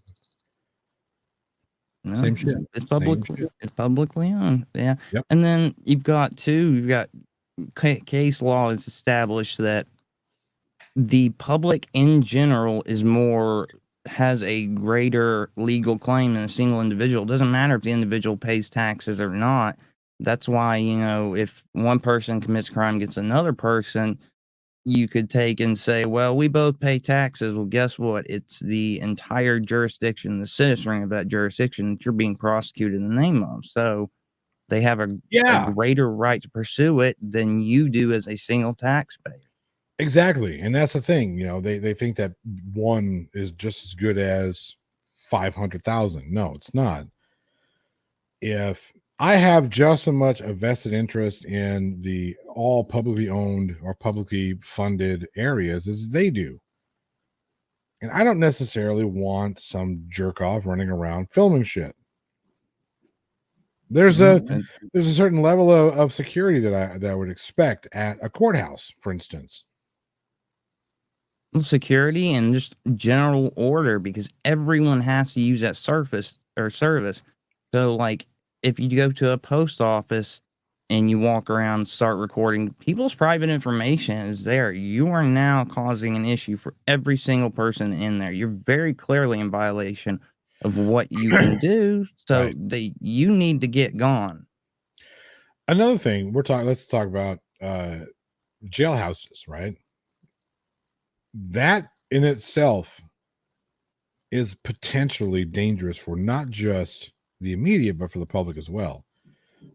No, Same shit. It's Same shit. It's publicly owned. Yeah. Yep. And then you've got case law is established that the public in general has a greater legal claim than a single individual. It doesn't matter if the individual pays taxes or not. That's why, if one person commits crime against another person, you could take and say, well, we both pay taxes. Well, guess what? It's the entire jurisdiction, the citizenry of that jurisdiction that you're being prosecuted in the name of. So they have a greater right to pursue it than you do as a single taxpayer. Exactly. And that's the thing, they think that one is just as good as 500,000. No, it's not. If I have just as much a vested interest in the all publicly owned or publicly funded areas as they do. And I don't necessarily want some jerk off running around filming shit. There's a certain level of security that I would expect at a courthouse, for instance. Security and just general order, because everyone has to use that service. So, like, if you go to a post office and you walk around and start recording, people's private information is there. You are now causing an issue for every single person in there. You're very clearly in violation of what you can do. So you need to get gone. Another thing let's talk about jailhouses, right? That in itself is potentially dangerous for not just the immediate, but for the public as well.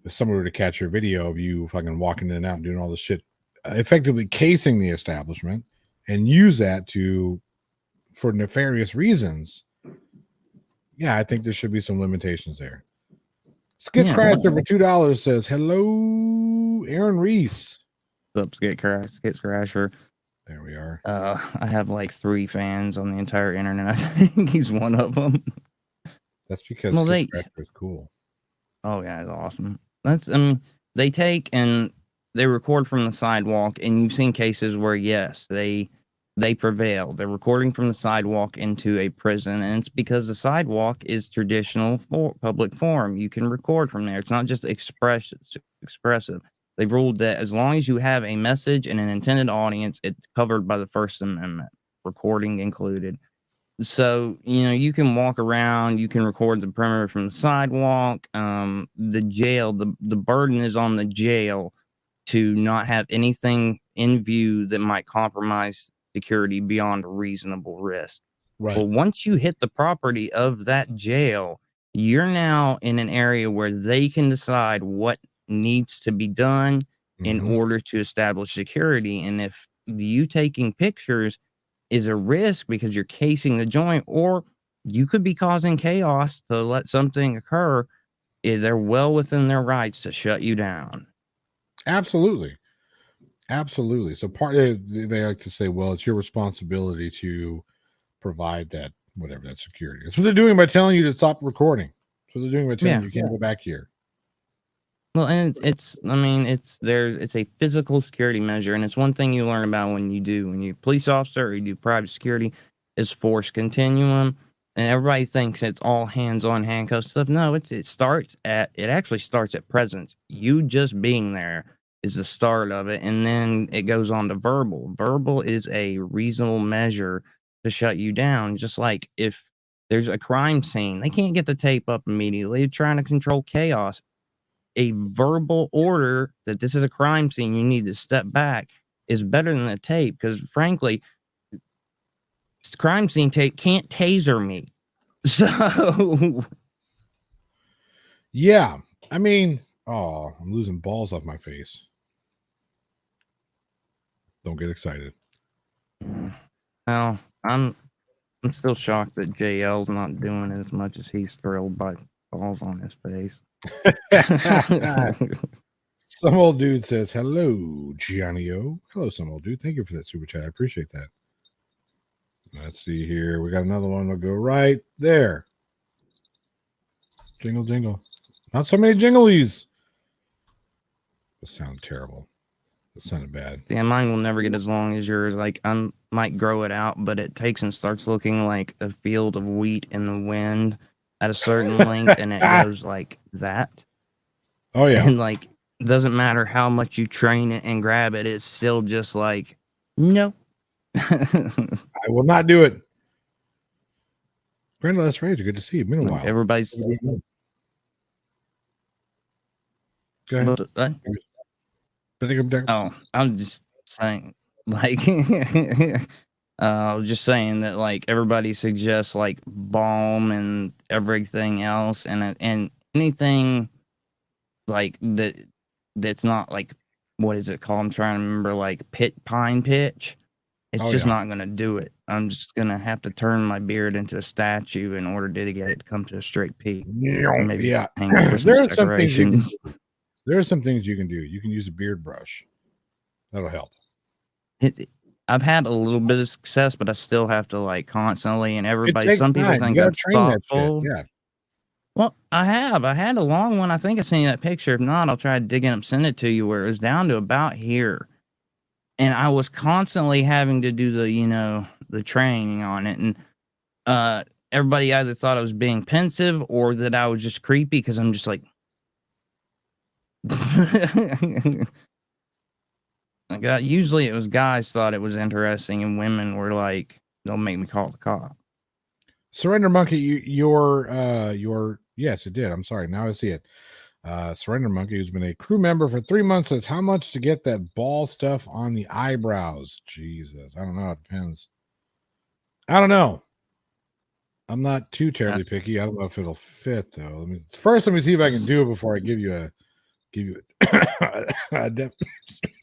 If someone were to catch your video of you fucking walking in and out and doing all this shit, effectively casing the establishment and use that for nefarious reasons. Yeah, I think there should be some limitations there. Skit Scratcher for $2 says, hello, Aaron Reese. What's up, Skit Scratcher? There we are. I have like 3 fans on the entire internet. I think he's one of them. That's because Skit Scratcher is cool. Oh yeah, it's awesome. They take and they record from the sidewalk, and you've seen cases where yes, they prevail. They're recording from the sidewalk into a prison, and it's because the sidewalk is traditional public forum. You can record from there. It's not just expressive. They've ruled that as long as you have a message and an intended audience, it's covered by the First Amendment, recording included. So, you can walk around, you can record the perimeter from the sidewalk. The jail, the burden is on the jail to not have anything in view that might compromise security beyond a reasonable risk. Right. But once you hit the property of that jail, you're now in an area where they can decide what needs to be done in order to establish security. And if you taking pictures is a risk because you're casing the joint, or you could be causing chaos to let something occur, they're well within their rights to shut you down. Absolutely. Absolutely. So they like to say, well, it's your responsibility to provide that whatever that security. That's what they're doing by telling you to stop recording. That's what they're doing by telling you can't go back here. Well, and it's a physical security measure, and it's one thing you learn about when you're a police officer or you do private security is force continuum, and everybody thinks it's all hands-on handcuff stuff. No, it actually starts at presence. You just being there is the start of it, and then it goes on to verbal. Verbal is a reasonable measure to shut you down, just like if there's a crime scene, they can't get the tape up immediately. They're trying to control chaos. A verbal order that this is a crime scene, you need to step back is better than the tape because frankly, crime scene tape can't taser me. So yeah, I mean, I'm losing balls off my face. Don't get excited. Well, I'm still shocked that JL's not doing as much as he's thrilled by balls on his face. Some old dude says, hello, Johnny O. Hello, some old dude. Thank you for that super chat. I appreciate that. Let's see here. We got another one. We'll go right there. Jingle, jingle. Not so many jinglies. This sounds terrible. It sounded bad. Yeah, mine will never get as long as yours. Like, I might grow it out, but it takes and starts looking like a field of wheat in the wind at a certain length, and it goes like that. Oh, yeah. And, like, doesn't matter how much you train it and grab it, it's still just like, no. I will not do it. Brenda Les Ranger, good to see you. Been a while. Everybody's. Go ahead. Oh, I'm just saying, like, I was just saying that, like, everybody suggests, like, balm and everything else, and anything, like, that's not, like, what is it called? I'm trying to remember, like, pine pitch. It's just not going to do it. I'm just going to have to turn my beard into a statue in order to get it to come to a straight peak. Maybe Yeah. hang Christmas There are some things you can decorations. do. There are some things you can do. You can use a beard brush. That'll help. I've had a little bit of success, but I still have to, like, constantly, and everybody, takes some people time. think You gotta I'm train that shit. thoughtful. Yeah. Well, I had a long one. I think I seen that picture. If not, I'll try to dig it up, send it to you, where it was down to about here. And I was constantly having to do the training on it. And everybody either thought I was being pensive or that I was just creepy because I'm just like, usually it was guys thought it was interesting and women were like, don't make me call the cop. Surrender Monkey, your yes, it did. I'm sorry. Now I see it. Surrender Monkey, who's been a crew member for 3 months, says how much to get that ball stuff on the eyebrows. Jesus, I don't know. It depends. I don't know. I'm not too terribly picky. I don't know if it'll fit though. Let me see if I can do it before I give you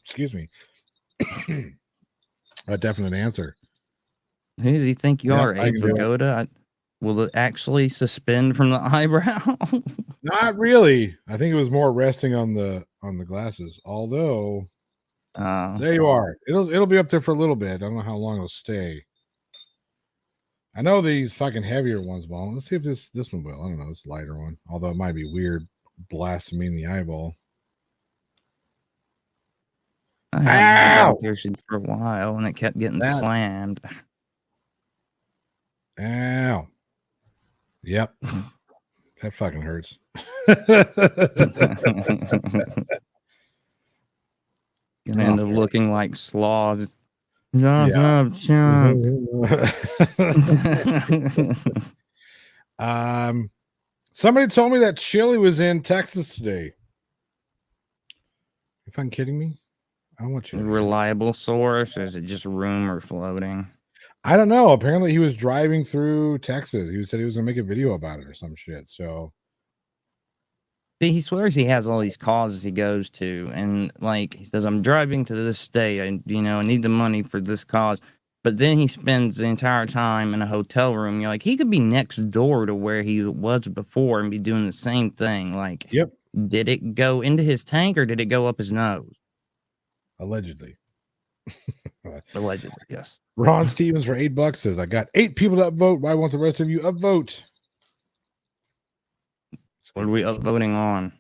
excuse me, a definite answer. Who does he think you are, I Abe can do it. Vigoda? Will it actually suspend from the eyebrow? Not really. I think it was more resting on the glasses. Although, there you are. It'll be up there for a little bit. I don't know how long it'll stay. I know these fucking heavier ones won't. Let's see if this one will. I don't know. This lighter one. Although it might be weird blasting me in the eyeball. I had eyebrow piercings for a while, and it kept getting slammed. Ow. Yep. That fucking hurts. Gonna end up looking like sloths. Yeah. Somebody told me that Chili was in Texas today. You fucking kidding me? I want you. Reliable source, or is it just rumor floating? I don't know. Apparently, he was driving through Texas. He said he was gonna make a video about it or some shit. So, see, he swears he has all these causes he goes to, and like he says, "I'm driving to this state. I need the money for this cause." But then he spends the entire time in a hotel room. You're like, he could be next door to where he was before and be doing the same thing. Like, yep. Did it go into his tank or did it go up his nose? Allegedly. Allegedly, yes. Ron Stevens for $8 says, I got 8 people to upvote. Why won't the rest of you upvote? What are we upvoting on?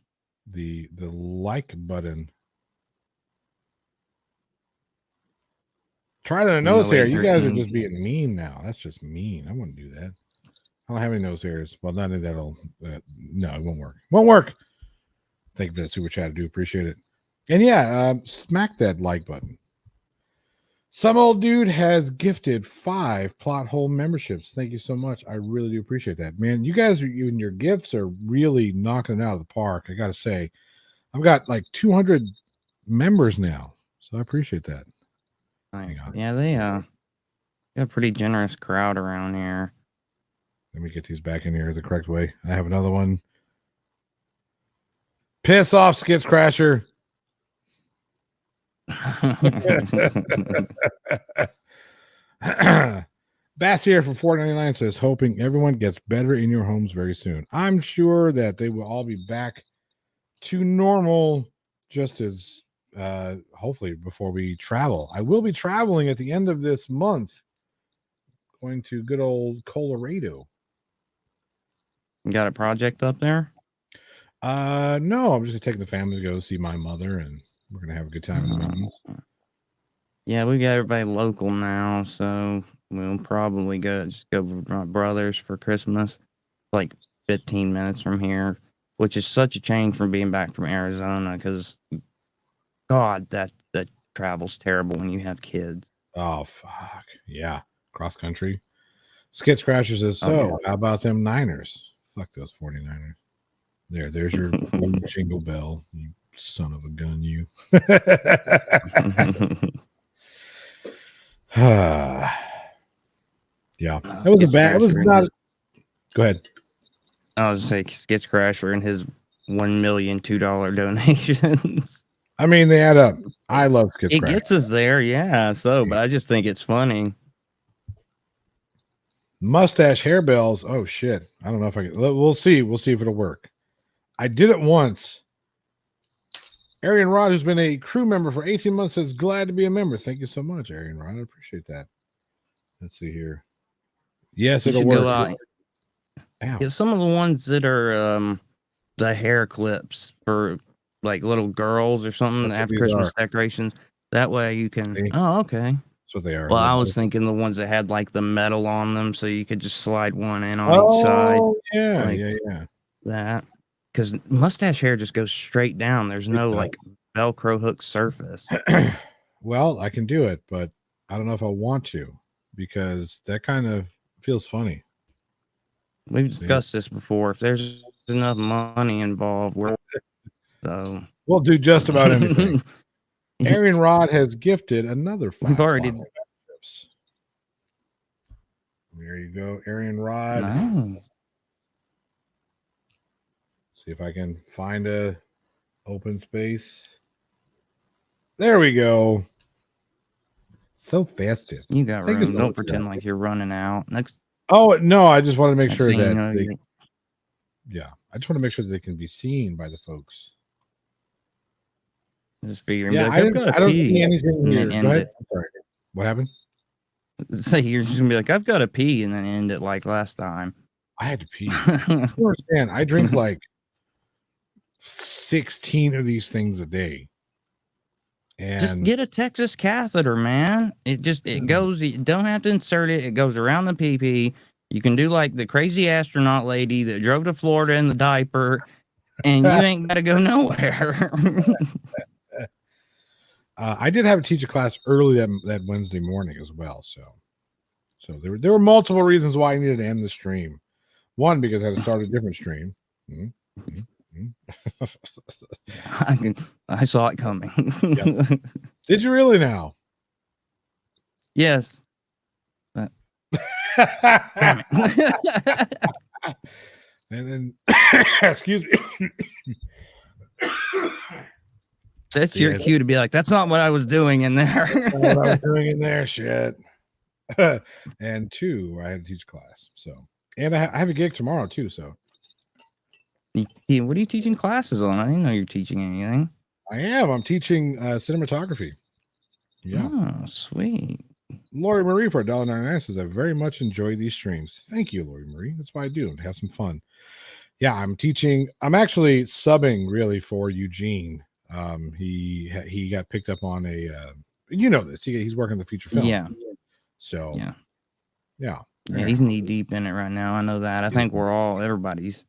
The like button. Try the nose hair. You guys are just being mean now. That's just mean. I wouldn't do that. I don't have any nose hairs. Well, none of that'll. No, it won't work. Won't work. Thank you for that super chat. I do appreciate it. And yeah, smack that like button. Some old dude has gifted 5 plot hole memberships. Thank you so much. I really do appreciate that, man. You guys, and your gifts are really knocking it out of the park. I got to say, I've got like 200 members now, so I appreciate that. Yeah, they got a pretty generous crowd around here. Let me get these back in here the correct way. I have another one. Piss off, Skits Crasher. Bass here for $4.99 says, hoping everyone gets better in your homes very soon. I'm sure that they will all be back to normal just as hopefully before we travel. I will be traveling at the end of this month, going to good old Colorado. You got a project up there? No, I'm just gonna take the family to go see my mother, and we're gonna have a good time in the mountains. Yeah, we got everybody local now, so we'll probably go with my brothers for Christmas, like 15 minutes from here, which is such a change from being back from Arizona. Because, God, that travel's terrible when you have kids. Oh fuck yeah, cross country. Skits Crasher says, so how about them Niners? Fuck those 49ers. There's your jingle bell, you son of a gun, you. Yeah, that was a bad. It was not. Go ahead. I was saying Skits Crasher and his $1 million $2 donations. I mean, they add up. I love Skits Crasher. It gets us there, yeah. So, but I just think it's funny. Mustache hair bells. Oh shit! I don't know if I can. We'll see. We'll see if it'll work. I did it once. Arian Rod, who's been a crew member for 18 months, says, glad to be a member. Thank you so much, Arian Rod. I appreciate that. Let's see here. Yes, it'll work. Yeah, some of the ones that are the hair clips for like little girls or something that have Christmas decorations. That way you can. Oh, okay. That's what they are. Well, I was thinking the ones that had like the metal on them, so you could just slide one in on each side. Oh, yeah, like yeah. That. Because mustache hair just goes straight down. There's no like Velcro hook surface. Well, I can do it, but I don't know if I want to because that kind of feels funny. We've discussed this before. If there's enough money involved, we'll do just about anything. Arian Rod has gifted another 5. We've already. There you go, Arian Rod. Nice. See if I can find a open space. There we go. So festive. You got room. Don't pretend like you're running out. Next. Oh no, I just want to make sure that I just want to make sure that they can be seen by the folks. Just figuring. Yeah, I don't see anything here. Go ahead. Sorry. What happened? Say you're just gonna be like, I've got to pee, and then end it like last time. I had to pee. You understand? I drink like 16 of these things a day. And just get a Texas catheter, man. It goes. You don't have to insert it. It goes around the pee. You can do like the crazy astronaut lady that drove to Florida in the diaper, and you ain't got to go nowhere. I did have to teach a class early that Wednesday morning as well. So there were multiple reasons why I needed to end the stream. One, because I had to start a different stream. I saw it coming. Yep. Did you really now? Yes. Damn it. And then, excuse me. That's your cue to be like, that's not what I was doing in there. That's not what I was doing in there, shit. And 2, I had to teach class. So, and I have a gig tomorrow too. So, what are you teaching classes on? I didn't know you're teaching anything. I am. I'm teaching cinematography. Yeah. Oh, sweet. Lori Marie for $1.99 says, I very much enjoy these streams. Thank you, Lori Marie. That's why I do. To have some fun. Yeah, I'm actually subbing really for Eugene. He got picked up on a this. He's working the feature film. Yeah. So yeah, he's knee deep in it right now. I know that. I think everybody's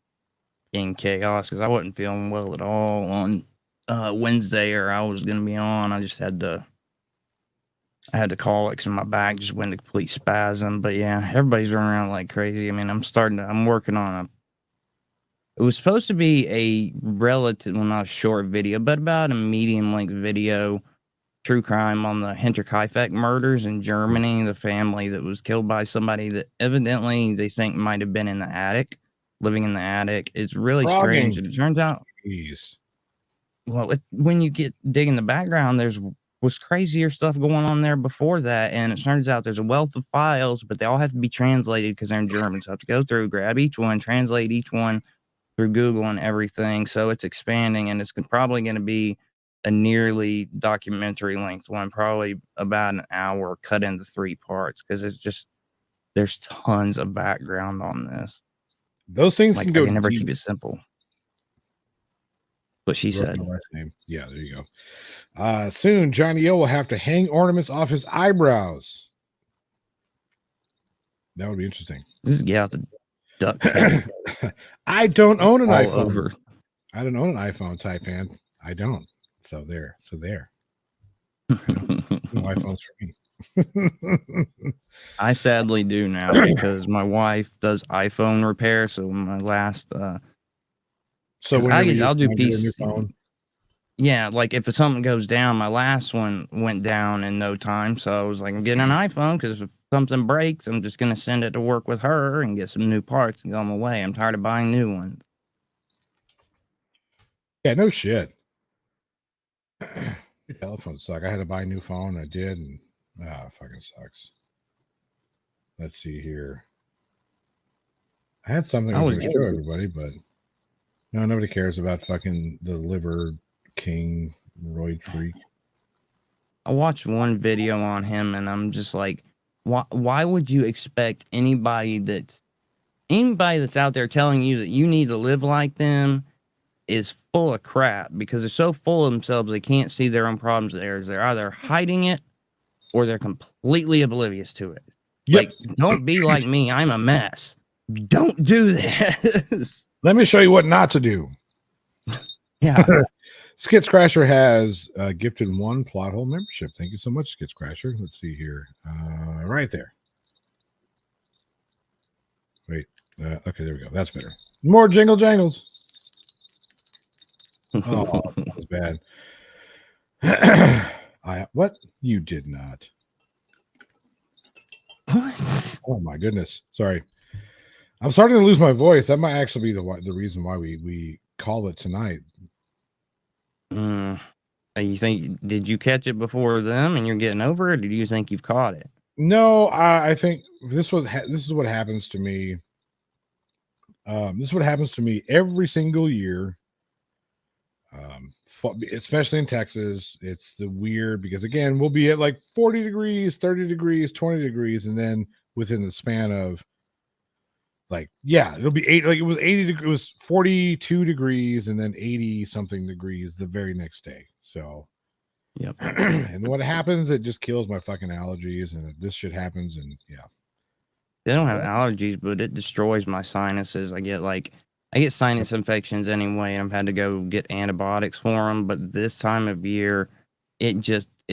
in chaos because I wasn't feeling well at all on Wednesday, or I was gonna be on. I just had the colics in my back, just went into complete spasm. But yeah, everybody's running around like crazy. I mean, I'm working on it was supposed to be a relative, well, not a short video, but about a medium length video, true crime on the Hinterkaifeck murders in Germany, the family that was killed by somebody that evidently they think might have been in the attic, living in the attic. It's really strange. And it turns out, well, when you get digging the background, was crazier stuff going on there before that. And it turns out there's a wealth of files, but they all have to be translated because they're in German. So I have to go through, grab each one, translate each one through Google and everything. So it's expanding, and it's probably going to be a nearly documentary length one, probably about an hour cut into 3 parts, because there's tons of background on this. Those things can go I can never deep. keep it simple. What she said. Yeah, there you go. Soon Johnny O will have to hang ornaments off his eyebrows. That would be interesting. Just get out the duct tape. I don't own an iPhone. Over. I don't own an iPhone, Taipan. I don't. So there. No iPhones for me. I sadly do now because my wife does iPhone repair. So my last so when I'll do PC. Phone. Yeah, like if something goes down, my last one went down in no time. So I was like, I'm getting an iPhone because if something breaks, I'm just gonna send it to work with her and get some new parts and go on my way. I'm tired of buying new ones. Yeah, no shit. Your telephone suck. I had to buy a new phone. I did, and fucking sucks. Let's see here. I had something I was going to show everybody, but no, nobody cares about fucking the liver king roid freak. I watched one video on him, and I'm just like, why would you expect anybody that's out there telling you that you need to live like them is full of crap, because they're so full of themselves they can't see their own problems. They're either hiding it or they're completely oblivious to it. Yep. Like, don't be like me. I'm a mess. Don't do this. Let me show you what not to do. Yeah. Skits Crasher has gifted 1 plot hole membership. Thank you so much, Skits Crasher. Let's see here. Right there. Wait. Okay, there we go. That's better. More jingle jangles. Oh, that was bad. What? You did not. What? Oh my goodness. Sorry. I'm starting to lose my voice. That might actually be the reason why we call it tonight. You think, did you catch it before them and you're getting over it, or do you think you've caught it? No, I think this is what happens to me. This is what happens to me every single year. Especially in Texas, it's the weird, because again, we'll be at like 40 degrees, 30 degrees, 20 degrees, and then within the span of it'll be 8, like it was 80, it was 42 degrees and then 80 something degrees the very next day. So yep. And what happens, it just kills my fucking allergies, and this shit happens, and yeah. They don't have allergies, but it destroys my sinuses. I get sinus infections anyway, and I've had to go get antibiotics for them. But this time of year, it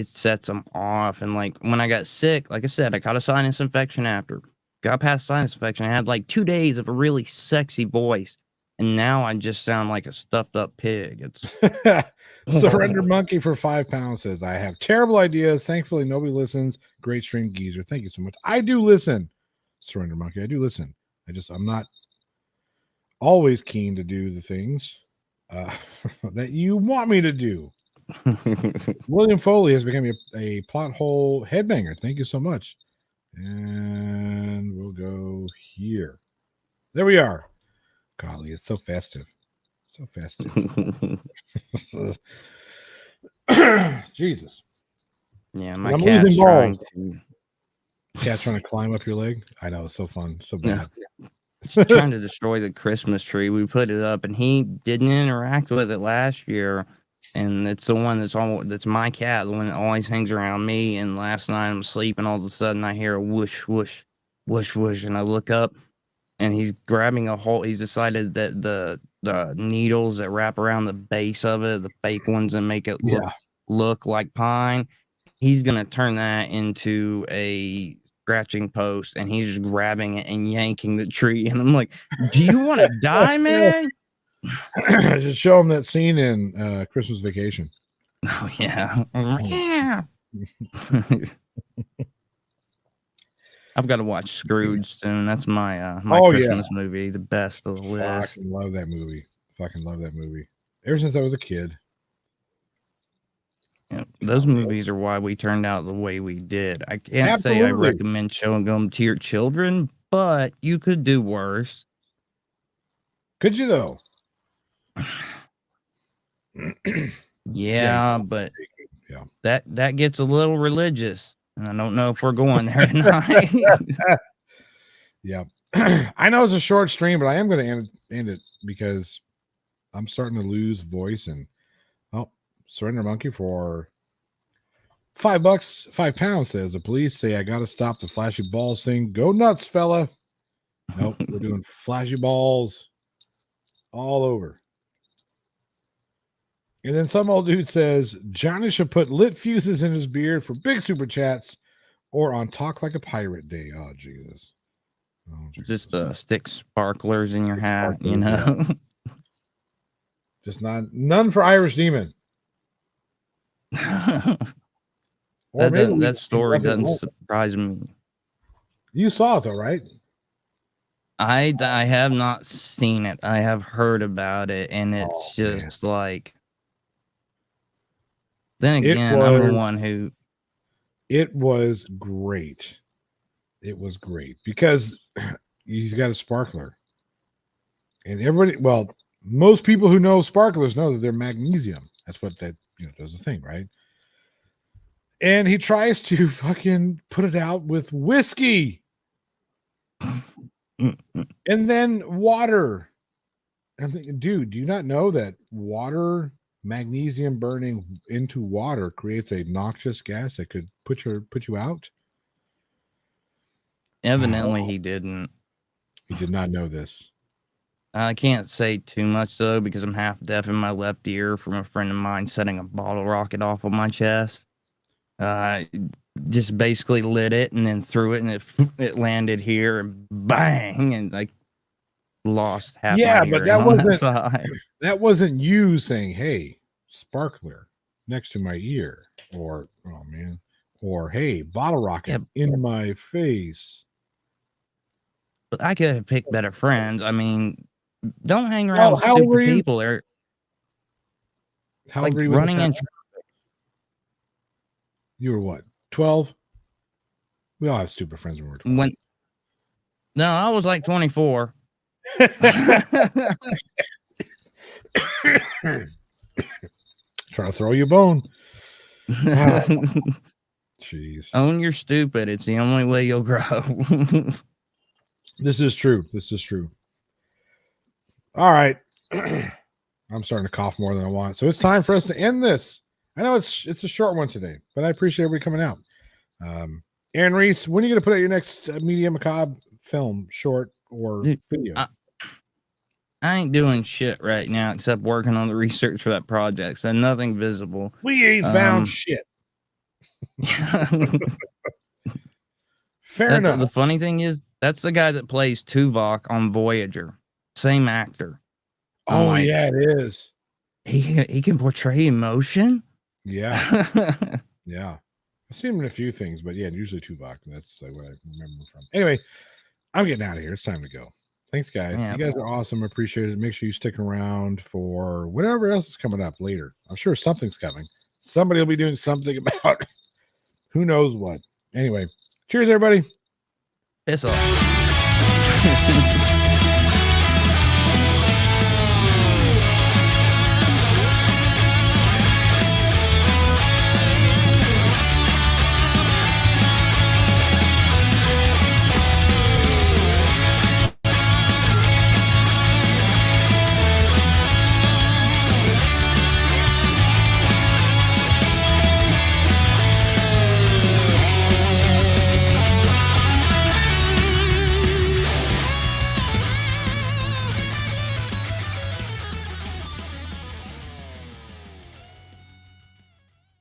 sets them off. And like when I got sick, like I said, I got a sinus infection after. Got past sinus infection. I had like 2 days of a really sexy voice. And now I just sound like a stuffed up pig. It's Surrender Monkey for £5 says, I have terrible ideas. Thankfully, nobody listens. Great stream, geezer. Thank you so much. I do listen. Surrender Monkey. I do listen. I'm not always keen to do the things that you want me to do. William Foley has become a plot hole headbanger. Thank you so much. And we'll go here. There we are. Golly, it's so festive. So festive. Jesus. Yeah, my I'm cat's losing trying balls. to Cat's trying to climb up your leg. I know, it's so fun, so bad. trying to destroy the Christmas tree. We put it up, and he didn't interact with it last year. And it's the one that's my cat, the one that always hangs around me. And last night I'm sleeping, all of a sudden I hear a whoosh, whoosh, whoosh, whoosh, and I look up, and he's grabbing a hole. He's decided that the needles that wrap around the base of it, the fake ones that make it look like pine, he's gonna turn that into a scratching post, and he's just grabbing it and yanking the tree. And I'm like, "Do you want to die, man?" Just show him that scene in Christmas Vacation. Oh yeah, yeah. I've got to watch Scrooge soon. That's my Christmas movie, the best of the list. Fucking love that movie. Fucking love that movie. Ever since I was a kid. Yeah, those movies are why we turned out the way we did. I can't Absolutely. say I recommend showing them to your children, but you could do worse. Could you though? Yeah, but that gets a little religious, and I don't know if we're going there tonight. Yeah. I know it's a short stream, but I am going to end it because I'm starting to lose voice. And Surrender Monkey for $5, £5 says the police say I got to stop the flashy balls thing. Go nuts, fella. Nope, we're doing flashy balls all over. And then some old dude says Johnny should put lit fuses in his beard for big super chats or on Talk Like a Pirate Day. Oh, Jesus. Just stick sparklers in your hat, you know. Just none for Irish Demon. That story doesn't surprise me. You saw it though, right? I have not seen it. I have heard about it, and it's just like. Then again, I'm the one who. It was great. It was great because he's got a sparkler, and everybody. Well, most people who know sparklers know that they're magnesium. That's what that does the thing, right? And he tries to fucking put it out with whiskey. And then water. I'm thinking, dude, do you not know that magnesium burning into water creates a noxious gas that could put you out? Evidently, he didn't. He did not know this. I can't say too much though because I'm half deaf in my left ear from a friend of mine setting a bottle rocket off of my chest. Just basically lit it and then threw it, and it landed here and bang, and like lost half. Yeah, my but that wasn't you saying, "Hey, sparkler next to my ear," or "Hey, bottle rocket in my face." But I could have picked better friends. I mean, don't hang around with stupid people. How like old were you running in. You were what? 12? We all have stupid friends when we're 12. No, I was like 24. Trying to throw you a bone. Jeez. Own your stupid. It's the only way you'll grow. This is true. All right. I'm starting to cough more than I want. So it's time for us to end this. I know it's a short one today, but I appreciate everybody coming out. Aaron Reese, when are you going to put out your next Media Macabre film, short or video? I ain't doing shit right now except working on the research for that project. So nothing visible. We ain't found shit. Fair enough. The funny thing is, that's the guy that plays Tuvok on Voyager. Same actor. Oh, like, yeah, it is. He can portray emotion. Yeah. Yeah. I've seen him in a few things, but yeah, usually Tuvok. That's like what I remember from. Anyway, I'm getting out of here. It's time to go. Thanks, guys. You guys are awesome. Appreciate it. Make sure you stick around for whatever else is coming up later. I'm sure something's coming. Somebody will be doing something about who knows what. Anyway, cheers, everybody. Piss off.